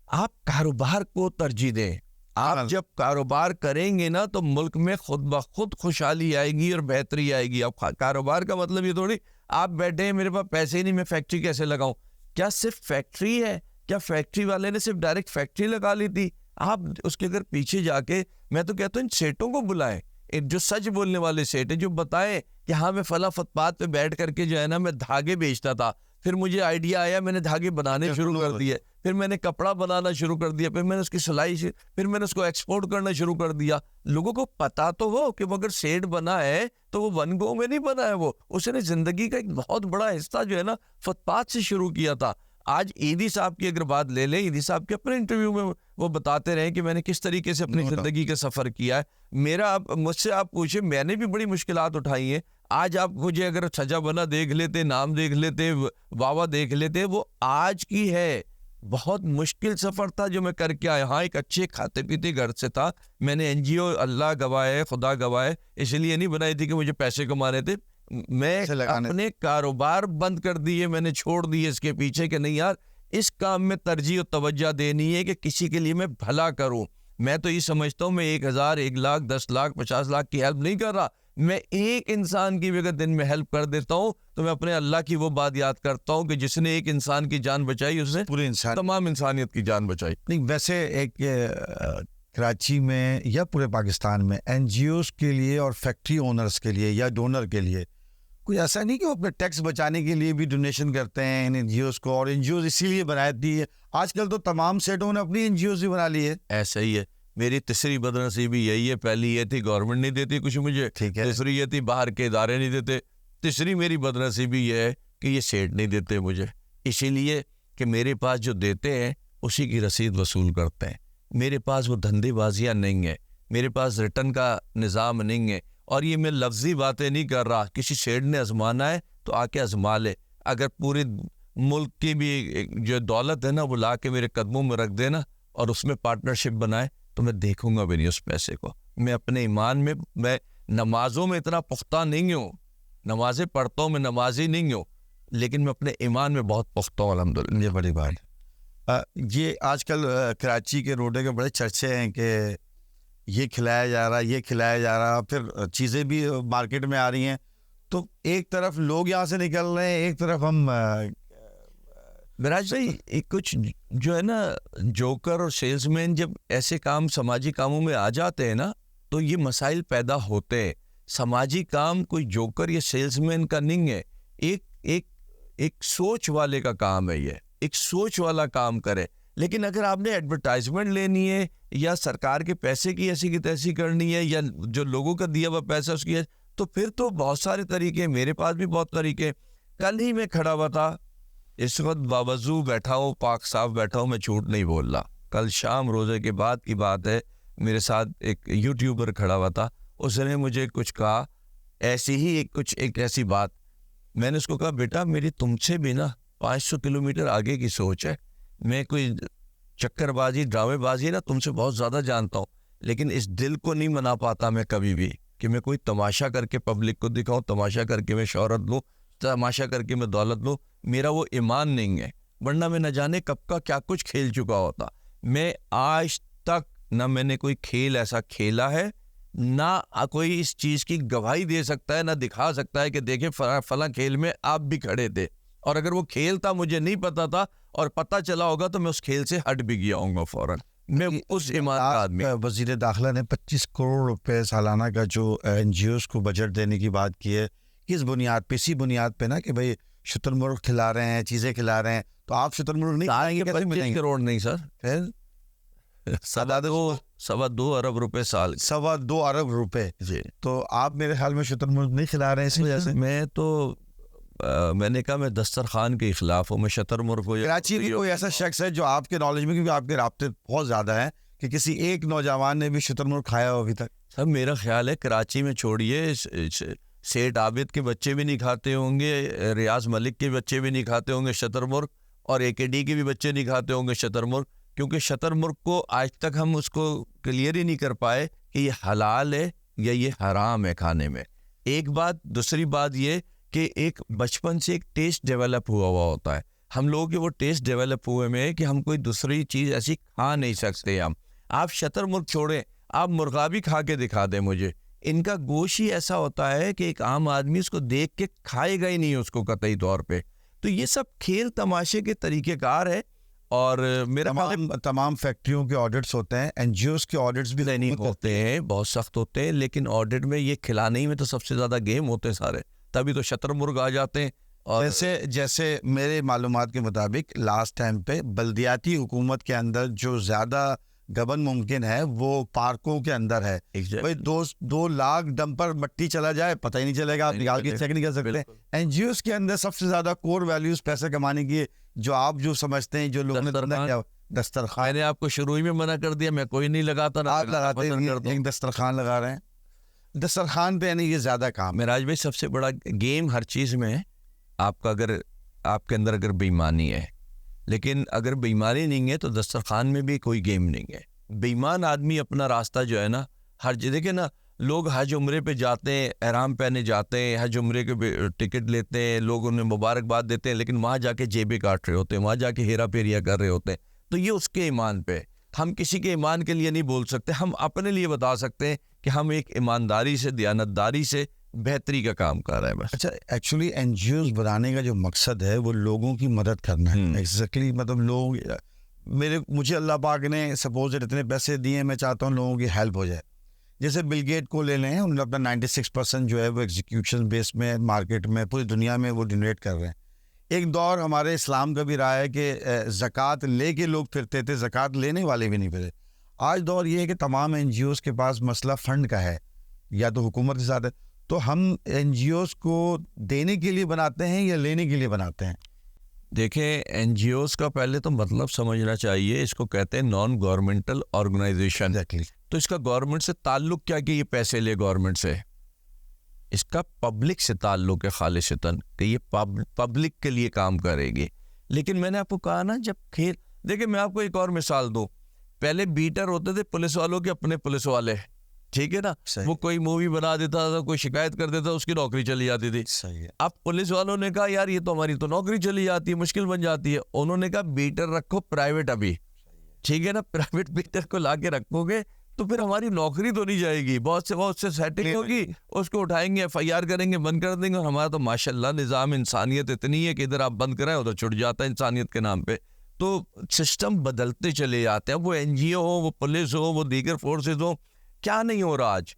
آپ کاروبار کو ترجیح دیں. آپ جب کاروبار کریں گے نا تو ملک میں خود بخود خوشحالی آئے گی اور بہتری آئے گی. اب کاروبار کا مطلب یہ تھوڑی آپ بیٹھے ہیں میرے پاس پیسے ہی نہیں, میں فیکٹری کیسے لگاؤں. کیا صرف فیکٹری ہے؟ کیا فیکٹری والے نے صرف ڈائریکٹ فیکٹری لگا لی تھی؟ آپ اس کے اگر پیچھے جا کے, میں تو کہتا ہوں ان سیٹوں کو بلائیں, جو سچ بولنے والے سیٹ ہیں, جو بتائیں کہ ہاں میں فلاں فٹ پاتھ پہ بیٹھ کر کے جو ہے نا میں دھاگے بیچتا تھا, پھر مجھے آئیڈیا آیا, میں نے دھاگے بنانے شروع کر دیے, پھر میں نے کپڑا بنانا شروع کر دیا, پھر میں نے اس کی سلائی, پھر میں نے اس کو ایکسپورٹ کرنا شروع کر دیا. لوگوں کو پتا تو ہو کہ وہ اگر سیٹ بنا ہے تو وہ ون گو میں نہیں بنا ہے, وہ اس نے زندگی کا ایک بہت بڑا حصہ جو ہے نا فٹ پاتھ سے شروع کیا تھا. آج ایدی صاحب کی اگر بات لے لیں, ایدی صاحب کے اپنے انٹرویو میں وہ بتاتے رہے کہ میں نے کس طریقے سے اپنی زندگی کا سفر کیا ہے. مجھ سے آپ پوچھیں, میں نے بھی بڑی مشکلات اٹھائی ہیں. آج آپ مجھے اگر سجا بنا دیکھ لیتے, نام دیکھ لیتے, واوا دیکھ لیتے, وہ آج کی ہے. بہت مشکل سفر تھا جو میں کر کے آیا. ہاں ایک اچھے کھاتے پیتے گھر سے تھا. میں نے NGO, اللہ گواہ ہے, خدا گواہ ہے, اس لیے نہیں بنائی تھی کہ مجھے پیسے کمانے تھے. میں اپنے کاروبار بند کر دیے, میں نے چھوڑ دیے اس کے پیچھے کہ نہیں یار اس کام میں ترجیح و توجہ دینی ہے کہ کسی کے لیے میں بھلا کروں. میں تو یہ سمجھتا ہوں میں 1,000, 1 لاکھ, 10 لاکھ, 50 لاکھ کی ہیلپ نہیں کر رہا. میں ایک انسان کی بھی اگر دن میں ہیلپ کر دیتا ہوں تو میں اپنے اللہ کی وہ بات یاد کرتا ہوں کہ جس نے ایک انسان کی جان بچائی اس نے پورے انسان, تمام انسانیت کی جان بچائی. نہیں ویسے ایک کراچی میں یا پورے پاکستان میں NGOs کے لیے اور فیکٹری اونرز کے لیے یا ڈونر کے لیے کوئی ایسا نہیں کہ وہ اپنے ٹیکس بچانے کے لیے بھی ڈونیشن کرتے ہیں ان NGOs کو, اور NGOs اسی لیے بنائی دی ہے. آج کل تو تمام سیٹوں نے اپنی NGOs بھی بنا لی ہے. ایسا ہی ہے. میری تیسری بدنصیبی یہی ہے. پہلی یہ تھی گورنمنٹ نہیں دیتی کچھ مجھے, تیسری یہ تھی باہر کے ادارے نہیں دیتے, تیسری میری بدنصیبی یہ ہے کہ یہ سیٹ نہیں دیتے مجھے, اسی لیے کہ میرے پاس جو دیتے ہیں اسی کی رسید وصول کرتے ہیں. میرے پاس وہ دھندے بازیاں نہیں ہیں, میرے پاس ریٹرن کا نظام نہیں ہے. اور یہ میں لفظی باتیں نہیں کر رہا, کسی سیٹ نے آزمانا ہے تو آ کے آزما لے. اگر پورے ملک کی بھی جو دولت ہے نا وہ لا کے میرے قدموں میں رکھ دینا اور اس میں پارٹنرشپ بنائے تو میں دیکھوں گا بھی نہیں اس پیسے کو. میں اپنے ایمان میں نمازوں میں اتنا پختہ نہیں ہوں, نمازیں پڑھتا ہوں, میں نمازی نہیں ہوں, لیکن میں اپنے ایمان میں بہت پختہ ہوں الحمدللہ. یہ بڑی بات ہے. یہ آج کل کراچی کے روڈے کے بڑے چرچے ہیں کہ یہ کھلایا جا رہا, یہ کھلایا جا رہا, پھر چیزیں بھی مارکیٹ میں آ رہی ہیں, تو ایک طرف لوگ یہاں سے نکل رہے ہیں, ایک طرف ہم معراج بھائی کچھ جو ہے نا جوکر اور سیلز مین جب ایسے کام سماجی کاموں میں آ جاتے ہیں نا تو یہ مسائل پیدا ہوتے ہیں. سماجی کام کوئی جوکر یا سیلز مین کا نہیں ہے, ایک سوچ والے کا کام ہے. یہ ایک سوچ والا کام کرے. لیکن اگر آپ نے ایڈورٹائزمنٹ لینی ہے یا سرکار کے پیسے کی ایسی کی تیسی کرنی ہے یا جو لوگوں کا دیا ہوا پیسہ اس کی ہے, تو پھر تو بہت سارے طریقے, میرے پاس بھی بہت طریقے. کل ہی میں کھڑا ہوا تھا, اس وقت باوضو بیٹھا ہوں, پاک صاف بیٹھا ہوں, میں جھوٹ نہیں بول رہا. کل شام روزے کے بعد کی بات ہے, میرے ساتھ ایک یوٹیوبر کھڑا ہوا تھا, اس نے مجھے کچھ کہا ایسی ہی ایک ایسی بات. میں نے اس کو کہا بیٹا میری تم سے بھی نا 500 کلومیٹر آگے کی سوچ ہے. میں کوئی چکر بازی ڈرامے بازی نا تم سے بہت زیادہ جانتا ہوں, لیکن اس دل کو نہیں منا پاتا میں کبھی بھی کہ میں کوئی تماشا کر کے پبلک کو دکھاؤں, تماشا کر کے میں شہرت لوں, تماشا کر کے میں دولت لوں. میرا وہ ایمان نہیں ہے, ورنہ میں نہ جانے کب کا کیا کچھ کھیل چکا ہوتا. میں آج تک نہ میں نے کوئی کھیل ایسا کھیلا ہے, نہ کوئی اس چیز کی گواہی دے سکتا ہے, نہ دکھا سکتا ہے کہ دیکھیں فلاں کھیل میں آپ بھی کھڑے تھے. اور اگر وہ کھیل تھا مجھے نہیں پتا تھا اور پتہ چلا ہوگا تو میں اس کھیل سے ہٹ بھی گیا ہوں گا فوراً. میں اس ایمان کا آدمی. وزیر داخلہ نے 25 کروڑ روپے سالانہ کا جو NGOs کو بجٹ دینے کی بات کی ہے, کس بنیاد پہ؟ اسی بنیاد پہ نا کہ بھائی شتر مرغ کھلا رہے ہیں, چیزیں کھلا رہے ہیں, تو آپ شتر مرغ نہیں کھلائیں گے. 25 کروڑ نہیں سر, پھر 2.25 ارب روپے سال. 2.25 ارب روپے. جی, تو آپ میرے خیال میں شتر مرغ نہیں کھلا رہے ہیں اس وجہ سے. میں تو میں نے کہا میں دسترخوان کے خلاف ہوں, میں شتر مرغ ہو. کراچی میں کوئی ایسا شخص ہے جو آپ کے نالج میں, کیونکہ آپ کے رابطے بہت زیادہ ہیں, کہ کسی ایک نوجوان نے بھی شتر مرغ کھایا ہو ابھی تک؟ سب میرا خیال ہے کراچی میں چھوڑیے, سیٹ عابد کے بچے بھی نہیں کھاتے ہوں گے, ریاض ملک کے بچے بھی نہیں کھاتے ہوں گے شتر مرغ, اور AKD کے بھی بچے نہیں کھاتے ہوں گے شتر مرغ, کیونکہ شتر مرغ کو آج تک ہم اس کو کلیئر ہی نہیں کر پائے کہ یہ حلال ہے یا یہ حرام ہے کھانے میں. ایک بات. دوسری بات یہ کہ ایک بچپن سے ایک ٹیسٹ ڈیولپ ہوا ہوتا ہے ہم لوگوں کے, وہ ٹیسٹ ڈیولپ ہوئے میں کہ ہم کوئی دوسری چیز ایسی کھا نہیں سکتے. ہم آپ شتر مرغ چھوڑیں, آپ مرغابی کھا کے دکھا دیں مجھے, ان کا گوشت ہی ایسا ہوتا ہے کہ ایک عام آدمی اس کو دیکھ کے کھائے گا ہی نہیں اس کو قطعی طور پہ. تو یہ سب کھیل تماشے کے طریقہ کار ہے. اور میرا تمام فیکٹریوں کے آڈٹس ہوتے ہیں, NGOs کے آڈٹس بھی نہیں ہوتے ہیں, بہت سخت ہوتے ہیں, لیکن آڈٹ میں یہ کھلانے ہی میں تو سب سے زیادہ گیم ہوتے ہیں سارے, تبھی تو شتر مرغ آ جاتے ہیں. اور جیسے میرے معلومات کے مطابق لاسٹ ٹائم پہ بلدیاتی حکومت کے اندر جو زیادہ گبن ممکن ہے وہ پارکوں کے اندر ہے. بھائی 2 لاکھ ڈمپر مٹی چلا جائے پتہ ہی نہیں چلے گا, آپ نکال کے چیک نہیں کر سکتے. NGOs کے اندر سب سے زیادہ کور ویلیوز پیسے کمانے کی, جو آپ جو سمجھتے ہیں, جو لوگوں نے دسترخوان. میں نے آپ کو شروع میں منع کر دیا, میں کوئی نہیں لگاتا, آپ لگاتے ہیں, دسترخوان لگا رہے ہیں. دسترخوان پہ یعنی یہ زیادہ کام. معراج بھائی سب سے بڑا گیم ہر چیز میں ہے آپ کا, اگر آپ کے اندر اگر بے ایمانی ہے, لیکن اگر بے ایمانی نہیں ہے تو دسترخوان میں بھی کوئی گیم نہیں ہے. بے ایمان آدمی اپنا راستہ جو ہے نا, ہر جگہ دیکھیں نا, لوگ حج عمرے پہ جاتے ہیں, احرام پہنے جاتے ہیں, حج عمرے کے ٹکٹ لیتے ہیں, لوگ انہیں مبارکباد دیتے ہیں, لیکن وہاں جا کے جیبیں کاٹ رہے ہوتے ہیں, وہاں جا کے ہیرا پھیریا کر رہے ہوتے ہیں. تو یہ اس کے ایمان پہ, ہم کسی کے ایمان کے لیے نہیں بول سکتے, ہم اپنے لیے بتا سکتے ہیں کہ ہم ایک ایمانداری سے, دیانتداری سے بہتری کا کام کر رہے ہیں بس. اچھا, ایکچولی NGOs بنانے کا جو مقصد ہے وہ لوگوں کی مدد کرنا ہے. ایگزیکٹلی, مطلب لوگ, مجھے اللہ پاک نے سپوز اتنے پیسے دیے, میں چاہتا ہوں لوگوں کی ہیلپ ہو جائے. جیسے بل گیٹ کو لے لیں, انہوں نے اپنا 96% جو ہے وہ ایگزیکیوشن بیس میں مارکیٹ میں پوری دنیا میں وہ جنریٹ کر رہے ہیں. ایک دور ہمارے اسلام کا بھی رہا ہے کہ زکوٰۃ لے کے لوگ پھرتے تھے, زکوٰۃ لینے والے بھی نہیں پھرے. آج دور یہ ہے کہ تمام NGOs کے پاس مسئلہ فنڈ کا ہے, یا تو حکومت کے ساتھ ہے. تو ہم NGOs کو دینے کے لیے بناتے ہیں یا لینے کے لیے بناتے ہیں؟ دیکھیں, NGOs کا پہلے تو مطلب سمجھنا چاہیے. اس کو کہتے ہیں نان گورنمنٹل آرگنائزیشن. تو اس کا گورنمنٹ سے تعلق کیا کہ یہ پیسے لے گورنمنٹ سے؟ اس کا پبلک سے تعلق ہے خالصتاً, کہ یہ پبلک کے لیے کام کرے گی. لیکن میں نے آپ کو کہا نا, جب کھیل, دیکھیں میں آپ کو ایک اور مثال دوں. پہلے بیٹر ہوتے تھے پولیس والوں کے اپنے پولیس والے, ٹھیک ہے نا, وہ کوئی مووی بنا دیتا تھا, کوئی شکایت کر دیتا, اس کی نوکری چلی جاتی تھی. اب پولیس والوں نے کہا یار یہ تو ہماری تو نوکری چلی جاتی ہے, مشکل بن جاتی ہے. انہوں نے کہا بیٹر رکھو پرائیویٹ ابھی, ٹھیک ہے نا, پرائیویٹ بیٹر کو لا کے رکھو گے تو پھر ہماری نوکری تو نہیں جائے گی, بہت سے سیٹنگ ہوگی, اس کو اٹھائیں گے, FIR کریں گے, بند کر دیں گے. اور ہمارا تو ماشاءاللہ نظام انسانیت اتنی ہے کہ ادھر آپ بند کرائیں ادھر چھٹ جاتا ہے انسانیت کے نام پہ. تو سسٹم بدلتے چلے جاتے ہیں. وہ NGO ہو, وہ پولیس ہو, وہ دیگر فورسز ہو, کیا نہیں ہو رہا آج؟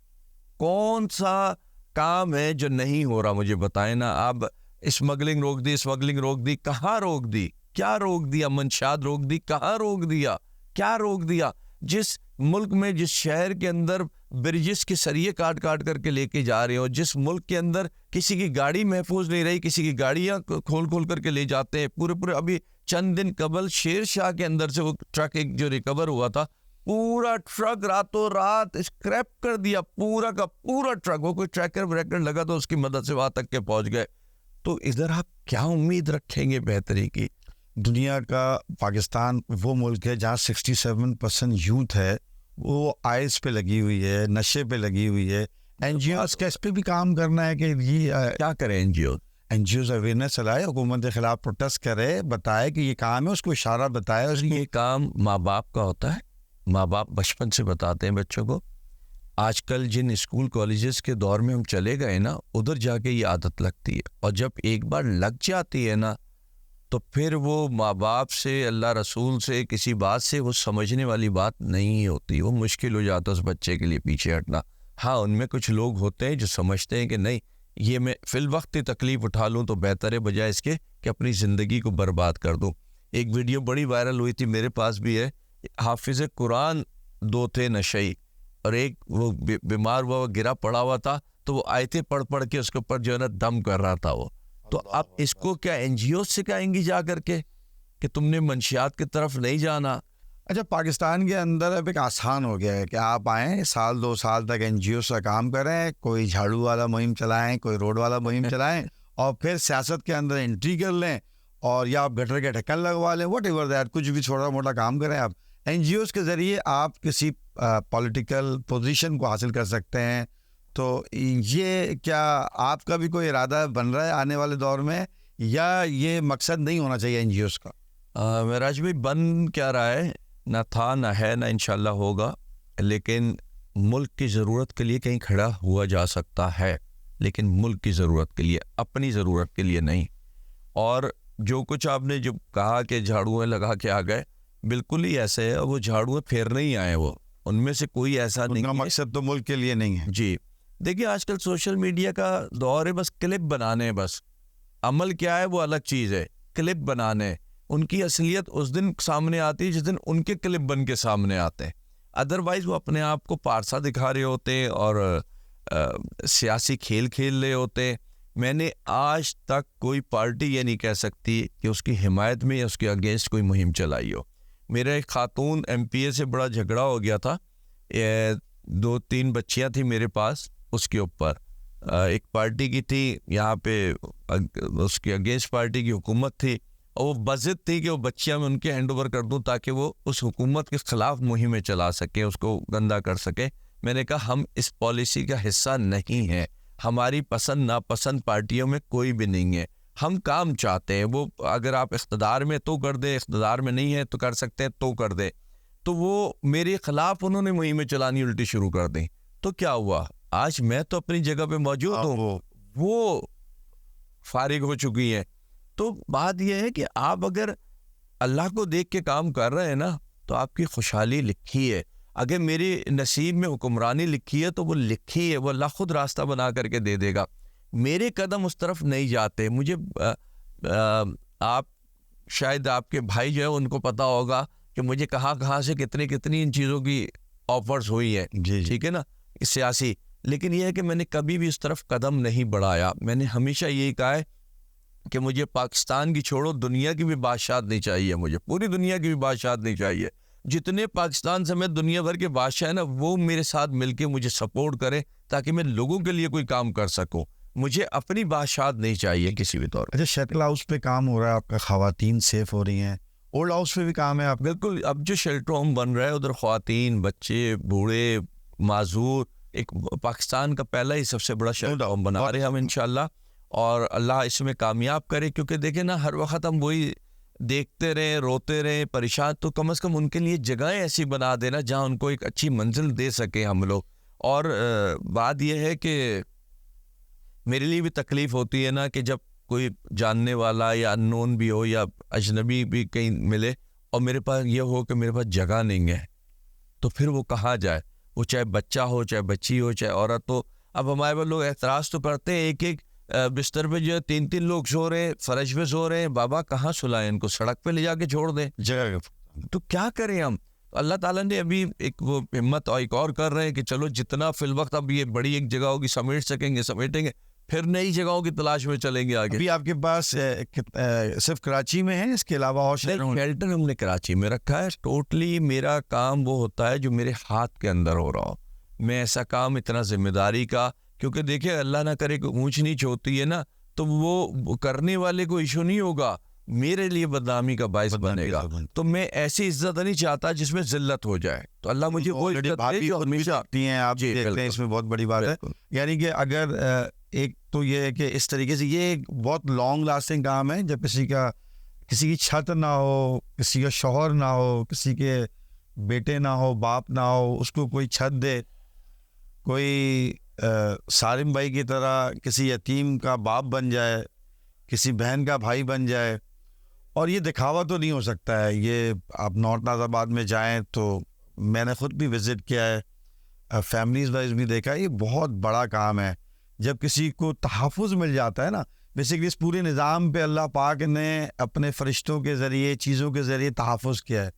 کون سا کام ہے جو نہیں ہو رہا مجھے بتائیں نا آپ. اسمگلنگ روک دی, اسمگلنگ روک دی, کہاں روک دی, کیا روک دیا؟ منشیات روک دی, کہاں روک دیا, کیا روک دیا؟ جس ملک میں, جس شہر کے اندر برجس کے سریے کاٹ کاٹ کر کے لے کے جا رہے ہو, جس ملک کے اندر کسی کی گاڑی محفوظ نہیں رہی, کسی کی گاڑیاں کھول کر کے لے جاتے ہیں پورے. ابھی چند دن قبل شیر شاہ کے اندر سے وہ ٹرک ایک جو ریکور ہوا تھا, پورا ٹرک راتوں رات اسکریپ کر دیا, پورا کا پورا ٹرک. وہ کوئی ٹریکر بریکر لگا تو اس کی مدد سے وہاں تک کے پہنچ گئے. تو ادھر آپ کیا امید رکھیں گے بہتری کی؟ دنیا کا پاکستان وہ ملک ہے جہاں 67% یوتھ ہے وہ آئس پہ لگی ہوئی ہے, نشے پہ لگی ہوئی ہے. NGOs کا اس پہ بھی کام کرنا ہے کہ یہ کیا کریں. NGOs اویئرنیس چلائے, حکومت کے خلاف پروٹیسٹ کرے, بتائے کہ یہ کام ہے, اس کو اشارہ بتائے. یہ کام ماں باپ کا ہوتا ہے. ماں باپ بچپن سے بتاتے ہیں بچوں کو. آج کل جن اسکول کالجز کے دور میں ہم چلے گئے نا, ادھر جا کے یہ عادت لگتی ہے. اور جب ایک بار لگ جاتی ہے نا, تو پھر وہ ماں باپ سے, اللہ رسول سے, کسی بات سے وہ سمجھنے والی بات نہیں ہوتی. وہ مشکل ہو جاتا ہے اس بچے کے لیے پیچھے ہٹنا. ہاں, ان میں کچھ لوگ ہوتے ہیں جو سمجھتے ہیں کہ نہیں, یہ میں فی الوقت تکلیف اٹھا لوں تو بہتر ہے, بجائے اس کے کہ اپنی زندگی کو برباد کر دوں. ایک ویڈیو بڑی وائرل ہوئی تھی, میرے پاس بھی ہے. حافظ قرآن 2 تھے نشئی, اور ایک وہ بیمار ہوا, وہ گرا پڑا ہوا تھا, تو وہ آیتیں پڑھ کے اس کے اوپر جو ہے نا دم کر رہا تھا وہ. تو اب اس کو کیا این جی او سکھائیں گی جا کر کے کہ تم نے منشیات کی طرف نہیں جانا؟ اچھا، پاکستان کے اندر اب ایک آسان ہو گیا ہے کہ آپ آئیں 2 سال تک این جی او سے کام کریں، کوئی جھاڑو والا مہم چلائیں، کوئی روڈ والا مہم چلائیں، اور پھر سیاست کے اندر انٹری کر لیں، اور یا آپ گٹر کے ڈھکن لگوا لیں، واٹ ایور دیٹ، کچھ بھی چھوٹا موٹا کام کریں آپ۔ این جی اوز کے ذریعے آپ کسی پولیٹیکل پوزیشن کو حاصل کر سکتے ہیں۔ تو یہ کیا آپ کا بھی کوئی ارادہ بن رہا ہے آنے والے دور میں، یا یہ مقصد نہیں ہونا چاہیے این جی اوز کا؟ معراج بھائی، بن کیا رہا ہے؟ نہ تھا، نہ ہے، نہ انشاءاللہ ہوگا، لیکن ملک کی ضرورت کے لیے کہیں کھڑا ہوا جا سکتا ہے، لیکن ملک کی ضرورت کے لیے، اپنی ضرورت کے لیے نہیں۔ اور جو کچھ آپ نے جو کہا کہ جھاڑویں لگا کے آ گئے، بالکل ہی ایسے ہے، وہ جھاڑویں پھیرنے ہی آئے، وہ ان میں سے کوئی ایسا نہیں ان کا ہے۔ مقصد تو ملک کے لیے نہیں ہے۔ جی دیکھیے، آج کل سوشل میڈیا کا دور ہے، بس کلپ بنانے، بس عمل کیا ہے وہ الگ چیز ہے، کلپ بنانے۔ ان کی اصلیت اس دن سامنے آتی ہے جس دن ان کے کلپ بن کے سامنے آتے ہیں، ادروائز وہ اپنے آپ کو پارسا دکھا رہے ہوتے ہیں اور سیاسی کھیل کھیل رہے ہوتے ہیں۔ میں نے آج تک کوئی پارٹی یہ نہیں کہہ سکتی کہ اس کی حمایت میں یا اس کے اگینسٹ کوئی مہم چلائی ہو۔ میرا ایک خاتون ایم پی اے سے بڑا جھگڑا ہو گیا تھا، 2-3 بچیاں تھیں میرے پاس، اس کے اوپر ایک پارٹی کی تھی یہاں پہ، اس کے اگینسٹ پارٹی کی حکومت تھی، اور وہ بضد تھی کہ وہ بچیاں میں ان کے ہینڈ اوور کر دوں تاکہ وہ اس حکومت کے خلاف مہمیں چلا سکیں، اس کو گندا کر سکیں۔ میں نے کہا ہم اس پالیسی کا حصہ نہیں ہیں، ہماری پسند ناپسند پارٹیوں میں کوئی بھی نہیں ہے، ہم کام چاہتے ہیں، وہ اگر آپ اقتدار میں تو کر دیں، اقتدار میں نہیں ہے تو کر سکتے ہیں تو کر دیں۔ تو وہ میرے خلاف انہوں نے مہمیں چلانی الٹی شروع کر دیں، تو کیا ہوا؟ آج میں تو اپنی جگہ پہ موجود ہوں، وہ فارغ ہو چکی ہیں۔ تو بات یہ ہے کہ آپ اگر اللہ کو دیکھ کے کام کر رہے ہیں نا، تو آپ کی خوشحالی لکھی ہے۔ اگر میری نصیب میں حکمرانی لکھی ہے تو وہ لکھی ہے، وہ اللہ خود راستہ بنا کر کے دے دے گا۔ میرے قدم اس طرف نہیں جاتے۔ مجھے آپ شاید آپ کے بھائی جو ہے ان کو پتا ہوگا کہ مجھے کہاں سے کتنی ان چیزوں کی آفرز ہوئی ہیں، ٹھیک ہے نا، سیاسی۔ لیکن یہ ہے کہ میں نے کبھی بھی اس طرف قدم نہیں بڑھایا۔ میں نے ہمیشہ یہی کہا ہے کہ مجھے پاکستان کی چھوڑو، دنیا کی بھی بادشاہت نہیں چاہیے، مجھے پوری دنیا کی بھی بادشاہت نہیں چاہیے۔ جتنے پاکستان سمیت دنیا بھر کے بادشاہ ہیں نا، وہ میرے ساتھ مل کے مجھے سپورٹ کریں تاکہ میں لوگوں کے لیے کوئی کام کر سکوں۔ مجھے اپنی بادشاہت نہیں چاہیے کسی بھی طور پر۔ اچھا، شیٹل ہاؤس پہ کام ہو رہا ہے آپ کا، خواتین سیف ہو رہی ہیں، اولڈ ہاؤس پہ بھی کام ہے آپ؟ بالکل، اب جو شیلٹر ہوم بن رہا ہے ادھر خواتین، بچے، بوڑھے، معذور، ایک پاکستان کا پہلا ہی سب سے بڑا شیلٹر ہوم بنا رہے ہیں ہم انشاءاللہ، اور اللہ اس میں کامیاب کرے۔ کیونکہ دیکھیں نا، ہر وقت ہم وہی دیکھتے رہیں، روتے رہیں، پریشان، تو کم از کم ان کے لیے جگہیں ایسی بنا دینا جہاں ان کو ایک اچھی منزل دے سکیں ہم لوگ۔ اور بات یہ ہے کہ میرے لیے بھی تکلیف ہوتی ہے نا کہ جب کوئی جاننے والا یا ان نون بھی ہو یا اجنبی بھی کہیں ملے اور میرے پاس یہ ہو کہ میرے پاس جگہ نہیں ہے، تو پھر وہ کہاں جائے؟ وہ چاہے بچہ ہو، چاہے بچی ہو، چاہے عورت ہو۔ اب ہمارے پاس لوگ اعتراض تو کرتے ہیں، ایک بستر پہ جو ہے 3 لوگ سو رہے ہیں، فرش پہ سو رہے ہیں، بابا کہاں سلائیں ان کو؟ سڑک پہ لے جا کے چھوڑ دیں، جگہ۔ تو کیا کریں ہم؟ اللہ تعالیٰ نے ابھی ایک وہ ہمت ایک اور کر رہے ہیں کہ چلو جتنا فی الوقت اب یہ بڑی ایک جگہ ہوگی سمیٹ سکیں گے سمیٹیں گے، پھر نئی جگہوں کی تلاش میں چلیں گے آگے۔ ابھی آپ کے پاس صرف کراچی میں ہے، اس کے علاوہ اور شیلٹر ہم نے کراچی میں رکھا ہے۔ ٹوٹلی میرا کام وہ ہوتا ہے جو میرے ہاتھ کے اندر ہو رہا ہو۔ میں ایسا کام اتنا ذمہ داری کا، کیونکہ دیکھیں اللہ نہ کرے کہ اونچ نیچ ہوتی ہے نا، تو وہ کرنے والے کو ایشو نہیں ہوگا، میرے لیے بدنامی کا باعث بنے گا۔ تو میں ایسی عزت نہیں چاہتا جس میں ذلت ہو جائے، تو اللہ مجھے وہ عزت دے جو ہمیشہ ہیں۔ آپ دیکھتے ہیں اس میں بہت بڑی بات ہے، یعنی کہ اگر ایک تو یہ ہے کہ اس طریقے سے یہ ایک بہت لانگ لاسٹنگ کام ہے، جب کسی کی چھت نہ ہو، کسی کا شوہر نہ ہو، کسی کے بیٹے نہ ہو، باپ نہ ہو، اس کو کوئی چھت دے، کوئی سالم بھائی کی طرح کسی یتیم کا باپ بن جائے، کسی بہن کا بھائی بن جائے۔ اور یہ دکھاوا تو نہیں ہو سکتا ہے۔ یہ آپ نارتھ آباد میں جائیں تو میں نے خود بھی وزٹ کیا ہے، فیملیز وائز بھی دیکھا ہے، یہ بہت بڑا کام ہے۔ جب کسی کو تحفظ مل جاتا ہے نا، بیسیکلی اس پورے نظام پہ اللہ پاک نے اپنے فرشتوں کے ذریعے، چیزوں کے ذریعے تحفظ کیا ہے،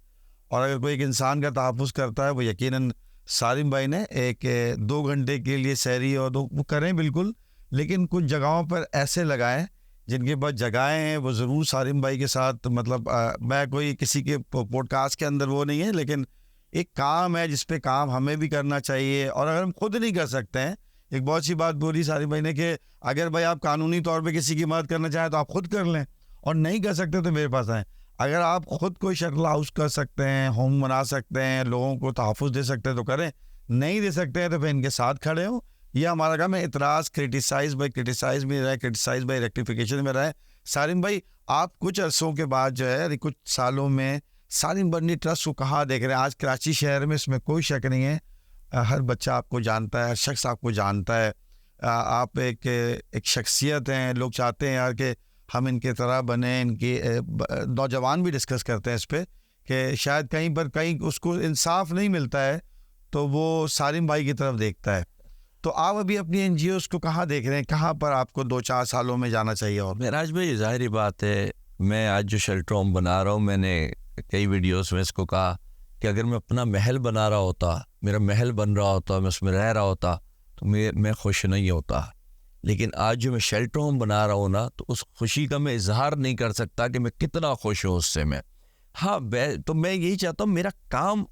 اور اگر کوئی ایک انسان کا تحفظ کرتا ہے وہ یقیناً سالم بھائی نے ایک 2 گھنٹے کے لیے سحری اور وہ کریں بالکل، لیکن کچھ جگہوں پر ایسے لگائیں جن کے پاس جگہیں ہیں وہ ضرور سالم بھائی کے ساتھ مطلب میں کوئی کسی کے پوڈ کاسٹ کے اندر وہ نہیں ہے، لیکن ایک کام ہے جس پہ کام ہمیں بھی کرنا چاہیے. اور اگر ہم خود نہیں کر سکتے ہیں، ایک بہت سی بات بولی سالم بھائی نے کہ اگر بھائی آپ قانونی طور پہ کسی کی مدد کرنا چاہیں تو آپ خود کر لیں، اور نہیں کر سکتے تو میرے پاس آئیں. اگر آپ خود کوئی شٹل ہاؤس کر سکتے ہیں، ہوم بنا سکتے ہیں، لوگوں کو تحفظ دے سکتے ہیں تو کریں، نہیں دے سکتے ہیں تو پھر ان کے ساتھ کھڑے ہوں. یہ ہمارا کام ہے. اعتراض کرٹیسائز میں رہے، کرٹیسائز بائی ریکٹیفیکیشن میں رہے. سالم بھائی آپ کچھ عرصوں کے بعد جو ہے کچھ سالوں میں سالم برنی ٹرسٹ کو کہاں دیکھ رہے ہیں؟ آج کراچی شہر میں اس میں کوئی شک نہیں ہے، ہر بچہ آپ کو جانتا ہے، ہر شخص آپ کو جانتا ہے. آپ ایک شخصیت ہیں. لوگ چاہتے ہیں یار کہ ہم ان کے طرح بنیں. ان کی نوجوان بھی ڈسکس کرتے ہیں اس پہ کہ شاید کہیں اس کو انصاف نہیں ملتا ہے تو وہ سالم بھائی کی طرف دیکھتا ہے. تو آپ ابھی اپنی این جی اوز کو کہاں دیکھ رہے ہیں؟ کہاں پر آپ کو 2-4 سالوں میں جانا چاہیے؟ اور معراج بھائی ظاہری بات ہے، میں آج جو شیلٹر ہوم بنا رہا ہوں، میں نے کئی ویڈیوز میں اس کو کہا کہ اگر میں اپنا محل بنا رہا ہوتا، میرا محل بن رہا ہوتا، میں اس میں رہ رہا ہوتا تو میں خوش نہیں ہوتا. لیکن آج جو میں شیلٹر ہوم بنا رہا ہوں نا، تو اس خوشی کا میں اظہار نہیں کر سکتا کہ میں کتنا خوش ہوں اس سے. ہاں تو میں یہی چاہتا ہوں میرا کام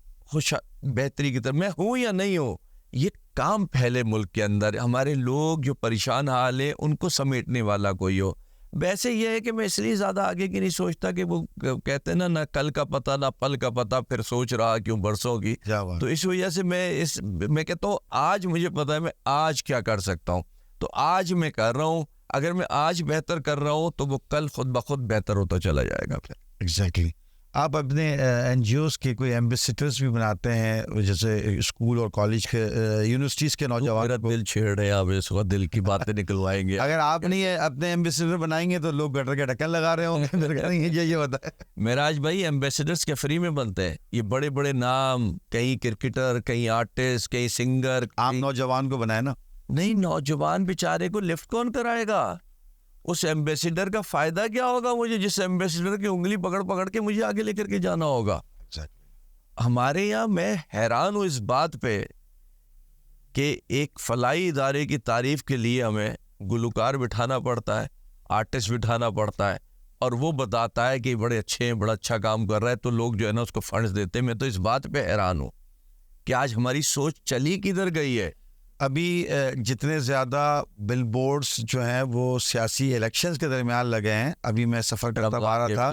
بہتری کی طرف میں ہوں یا نہیں ہوں، یہ کام پھیلے ملک کے اندر، ہمارے لوگ جو پریشان حال ہیں ان کو سمیٹنے والا کوئی ہو. ویسے یہ ہے کہ میں اس لیے زیادہ آگے کی نہیں سوچتا کہ وہ کہتے ہیں نہ کل کا پتہ نہ پل کا پتہ، پھر سوچ رہا کیوں برسوں کی. تو اس وجہ سے میں کہتا ہوں آج مجھے پتہ ہے میں آج کیا کر سکتا ہوں، تو آج میں کر رہا ہوں. اگر میں آج بہتر کر رہا ہوں تو وہ کل خود بخود بہتر ہوتا چلا جائے گا. پھر ایگزیکٹلی آپ اپنے این جی اوز کے کوئی ایمبیسیڈرز بھی بناتے ہیں، جیسے اسکول اور کالج کے یونیورسٹیز کے نوجوان؟ میرا دل چھیڑ رہے ہیں آپ، اس وقت دل کی باتیں نکلوائیں گے. اگر آپ نہیں اپنے ایمبیسیڈر بنائیں گے تو لوگ گٹر کے ڈھکن لگا رہے ہوں گے. یہ ہوتا ہے معراج بھائی، ایمبیسیڈرز کے فری میں بنتے ہیں. یہ بڑے بڑے نام، کئی کرکٹر، کئی آرٹسٹ، کئی سنگر. عام نوجوان کو بنائے نا. نہیں، نوجوان بیچارے کو لفٹ کون کرائے گا؟ اس ایمبیسیڈر کا فائدہ کیا ہوگا مجھے، جس ایمبیسیڈر کی انگلی پکڑ کے مجھے آگے لے کر کے جانا ہوگا. ہمارے یہاں میں حیران ہوں اس بات پہ کہ ایک فلاحی ادارے کی تعریف کے لیے ہمیں گلوکار بٹھانا پڑتا ہے، آرٹسٹ بٹھانا پڑتا ہے، اور وہ بتاتا ہے کہ بڑے اچھے ہیں، بڑا اچھا کام کر رہا ہے، تو لوگ جو ہے نا اس کو فنڈز دیتے ہیں. میں تو اس بات پہ حیران ہوں کہ آج ہماری سوچ چلی کدھر گئی ہے. ابھی جتنے زیادہ بل بورڈز جو ہیں وہ سیاسی الیکشنز کے درمیان لگے ہیں. ابھی میں سفر کرتا آ رہا تھا،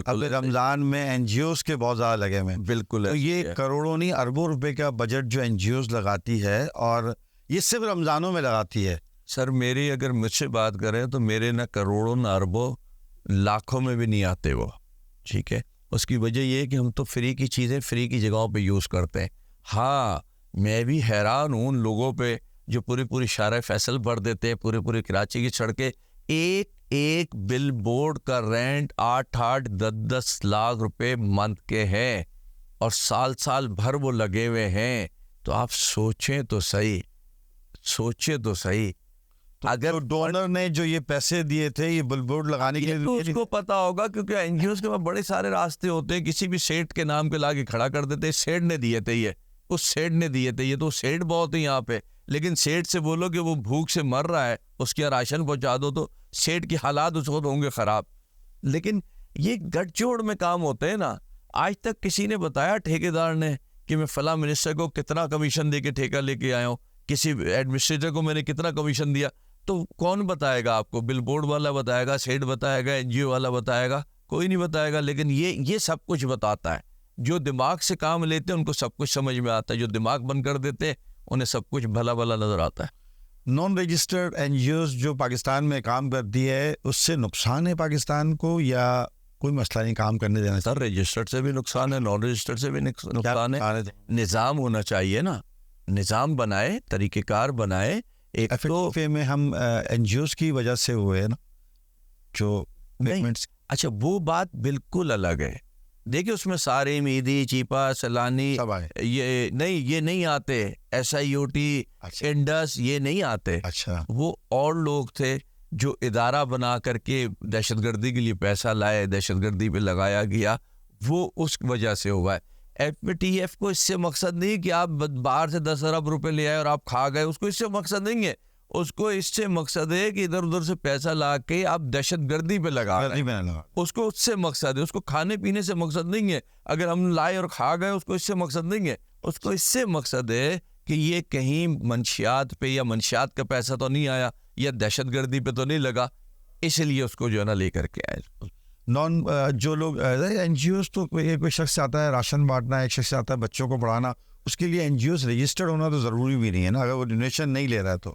ابھی رمضان میں این جی اوز کے بہت زیادہ لگے ہوئے. بالکل. تو یہ کروڑوں نہیں اربوں روپے کا بجٹ جو این جی اوز لگاتی ہے، اور یہ صرف رمضانوں میں لگاتی ہے. سر میری اگر مجھ سے بات کریں تو میرے نہ کروڑوں نہ اربوں، لاکھوں میں بھی نہیں آتے وہ. ٹھیک ہے، اس کی وجہ یہ ہے کہ ہم تو فری کی چیزیں فری کی جگہوں پہ یوز کرتے ہیں. ہاں میں بھی حیران ہوں ان لوگوں پہ جو پوری شارع فیصل بھر دیتے ہیں، پوری کراچی کی سڑکیں. ایک بل بورڈ کا رینٹ 8-10 لاکھ روپے منتھ کے ہیں، اور سال بھر وہ لگے ہوئے ہیں. تو آپ سوچیں تو صحیح. اگر ڈونر نے جو یہ پیسے دیے تھے یہ بل بورڈ لگانے کے لیے، تو اس کو پتا ہوگا، کیونکہ این جی اوز کے بڑے سارے راستے ہوتے ہیں. کسی بھی سیٹ کے نام کے لا کے کھڑا کر دیتے، سیٹ نے دیے تھے، اس سیٹ نے دیے تھے. یہ تو سیٹ بہت ہے یہاں پہ، لیکن سیٹ سے بولو کہ وہ بھوک سے مر رہا ہے، اس کی راشن پہنچا دو تو سیٹ کی حالات اس وقت ہوں گے خراب. لیکن یہ گٹھ جوڑ میں کام ہوتے ہیں نا. آج تک کسی نے بتایا ٹھیکیدار نے کہ میں فلاں منسٹر کو کتنا کمیشن دے کے ٹھیکہ لے کے آیا ہوں، کسی ایڈمنسٹریٹر کو میں نے کتنا کمیشن دیا؟ تو کون بتائے گا آپ کو؟ بل بورڈ والا بتائے گا، سیٹ بتائے گا، این جی او والا بتائے گا؟ کوئی نہیں بتائے گا. لیکن یہ سب کچھ بتاتا ہے. جو دماغ سے کام لیتے ہیں ان کو سب کچھ سمجھ میں آتا ہے، جو دماغ بند کر دیتے ہیں انہیں سب کچھ بھلا نظر آتا ہے. Non registered N G Os جو پاکستان میں کام کرتی ہے، اس سے نقصان ہے پاکستان کو یا کوئی مسئلہ نہیں کام کرنے دینا؟ سر رجسٹرڈ سے بھی نقصان ہے، نان رجسٹرڈ سے بھی نقصان ہے. نظام ہونا چاہیے نا، نظام بنائے، طریقہ کار بنائے. ایک تو میں ہم این جی اوز کی وجہ سے ہوئے نا جو اچھا وہ بات بالکل الگ ہے. دیکھیں اس میں سارے میدی، چیپا، سلانی، یہ نہیں آتے. S I O T, Indus, یہ نہیں آتے. اچھا وہ اور لوگ تھے جو ادارہ بنا کر کے دہشت گردی کے لیے پیسہ لائے، دہشت گردی پہ لگایا گیا، وہ اس وجہ سے ہوا ہے. ایف ٹی ایف کو اس سے مقصد نہیں کہ آپ باہر سے 10 ارب روپے لے آئے اور آپ کھا گئے، اس کو اس سے مقصد نہیں ہے. اس کو اس سے مقصد ہے کہ ادھر ادھر سے پیسہ لا کے آپ دہشت گردی پہ لگا رہے ہیں. اس کو اس سے مقصد ہے, اس کو کھانے پینے سے مقصد نہیں ہے. اگر ہم لائے اور کھا گئے, اس کو اس سے مقصد نہیں ہے. اس کو اس سے مقصد ہے کہ یہ کہیں منشیات پہ یا منشیات کا پیسہ تو نہیں آیا, یا دہشت گردی پہ تو نہیں لگا, اس لیے اس کو جو ہے نا لے کر کے آئے. جو لوگ این جی اوز, تو کوئی شخص آتا ہے راشن بانٹنا, ایک شخص آتا ہے بچوں کو پڑھانا, اس کے لیے این جی اوز رجسٹرڈ ہونا تو ضروری بھی نہیں ہے نا. اگر وہ ڈونیشن نہیں لے رہا ہے تو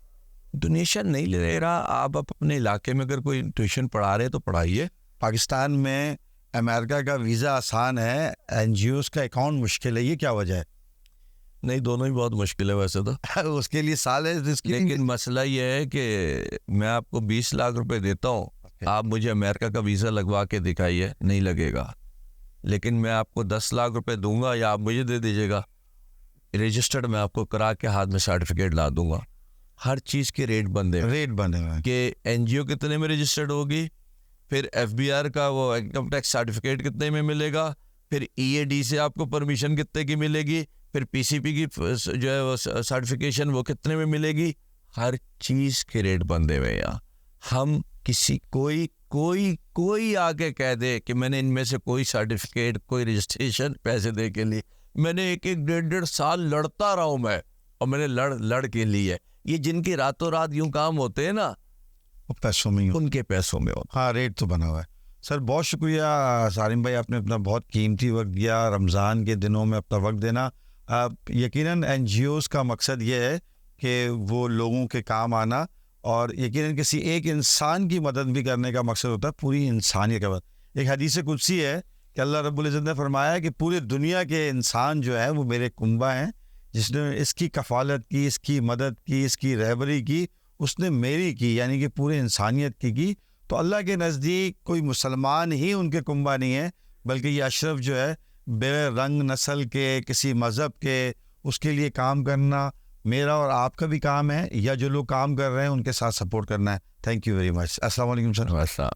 ڈونیشن نہیں لے رہا, آپ اپنے علاقے میں اگر کوئی ٹیوشن پڑھا رہے تو پڑھائیے. پاکستان میں امریکہ کا ویزا آسان ہے, این جی اوز کا اکاؤنٹ مشکل ہے, یہ کیا وجہ ہے؟ نہیں, دونوں ہی بہت مشکل ہے ویسے تو. اس کے لیے سال ہے, لیکن مسئلہ یہ ہے کہ میں آپ کو 20 لاکھ روپے دیتا ہوں, آپ مجھے امریکہ کا ویزا لگوا کے دکھائیے, نہیں لگے گا. لیکن میں آپ کو 10 لاکھ روپے دوں گا, یا آپ مجھے دے دیجیے گا, رجسٹرڈ میں آپ کو کرا کے ہاتھ میں سرٹیفکیٹ لا دوں گا. ہر چیز کے ریٹ بندے ہیں کہ این جی او کتنے میں رجسٹرڈ ہوگی, پھر ایف بی آر کا وہ انکم ٹیکس سرٹیفکیٹ کتنے میں ملے گا, پھر ای اے ڈی سے آپ کو پرمیشن کتنے کی ملے گی, پھر پی سی پی کی جو ہے وہ سرٹیفکیشن وہ کتنے میں ملے گی. ہر چیز کے ریٹ بندے ہوئے ہیں. ہم کسی کوئی آگے کہہ دے کہ میں نے ان میں سے کوئی سرٹیفکیٹ, کوئی رجسٹریشن پیسے دے کے لی, میں نے 1.5 سال لڑتا رہا ہوں میں, اور میں نے لڑ کے لی ہے. یہ جن کے راتوں رات یوں کام ہوتے ہیں نا, وہ پیسوں میں ہی ان کے پیسوں میں ہوتا. ہاں, ریٹ تو بنا ہوا ہے. سر بہت شکریہ سالم بھائی, آپ نے اپنا بہت قیمتی وقت دیا, رمضان کے دنوں میں اپنا وقت دینا. یقیناً این جی اوز کا مقصد یہ ہے کہ وہ لوگوں کے کام آنا, اور یقیناً کسی ایک انسان کی مدد بھی کرنے کا مقصد ہوتا ہے پوری انسانیت کا مدد. ایک حدیث قدسی ہے کہ اللہ رب العزت نے فرمایا کہ پورے دنیا کے انسان جو ہے وہ میرے کنبہ ہیں, جس نے اس کی کفالت کی, اس کی مدد کی, اس کی رہبری کی, اس نے میری کی, یعنی کہ پورے انسانیت کی. تو اللہ کے نزدیک کوئی مسلمان ہی ان کے کنبہ نہیں ہے, بلکہ یہ اشرف جو ہے بے رنگ نسل کے, کسی مذہب کے, اس کے لیے کام کرنا میرا اور آپ کا بھی کام ہے, یا جو لوگ کام کر رہے ہیں ان کے ساتھ سپورٹ کرنا ہے. Thank you very much. السلام علیکم سر.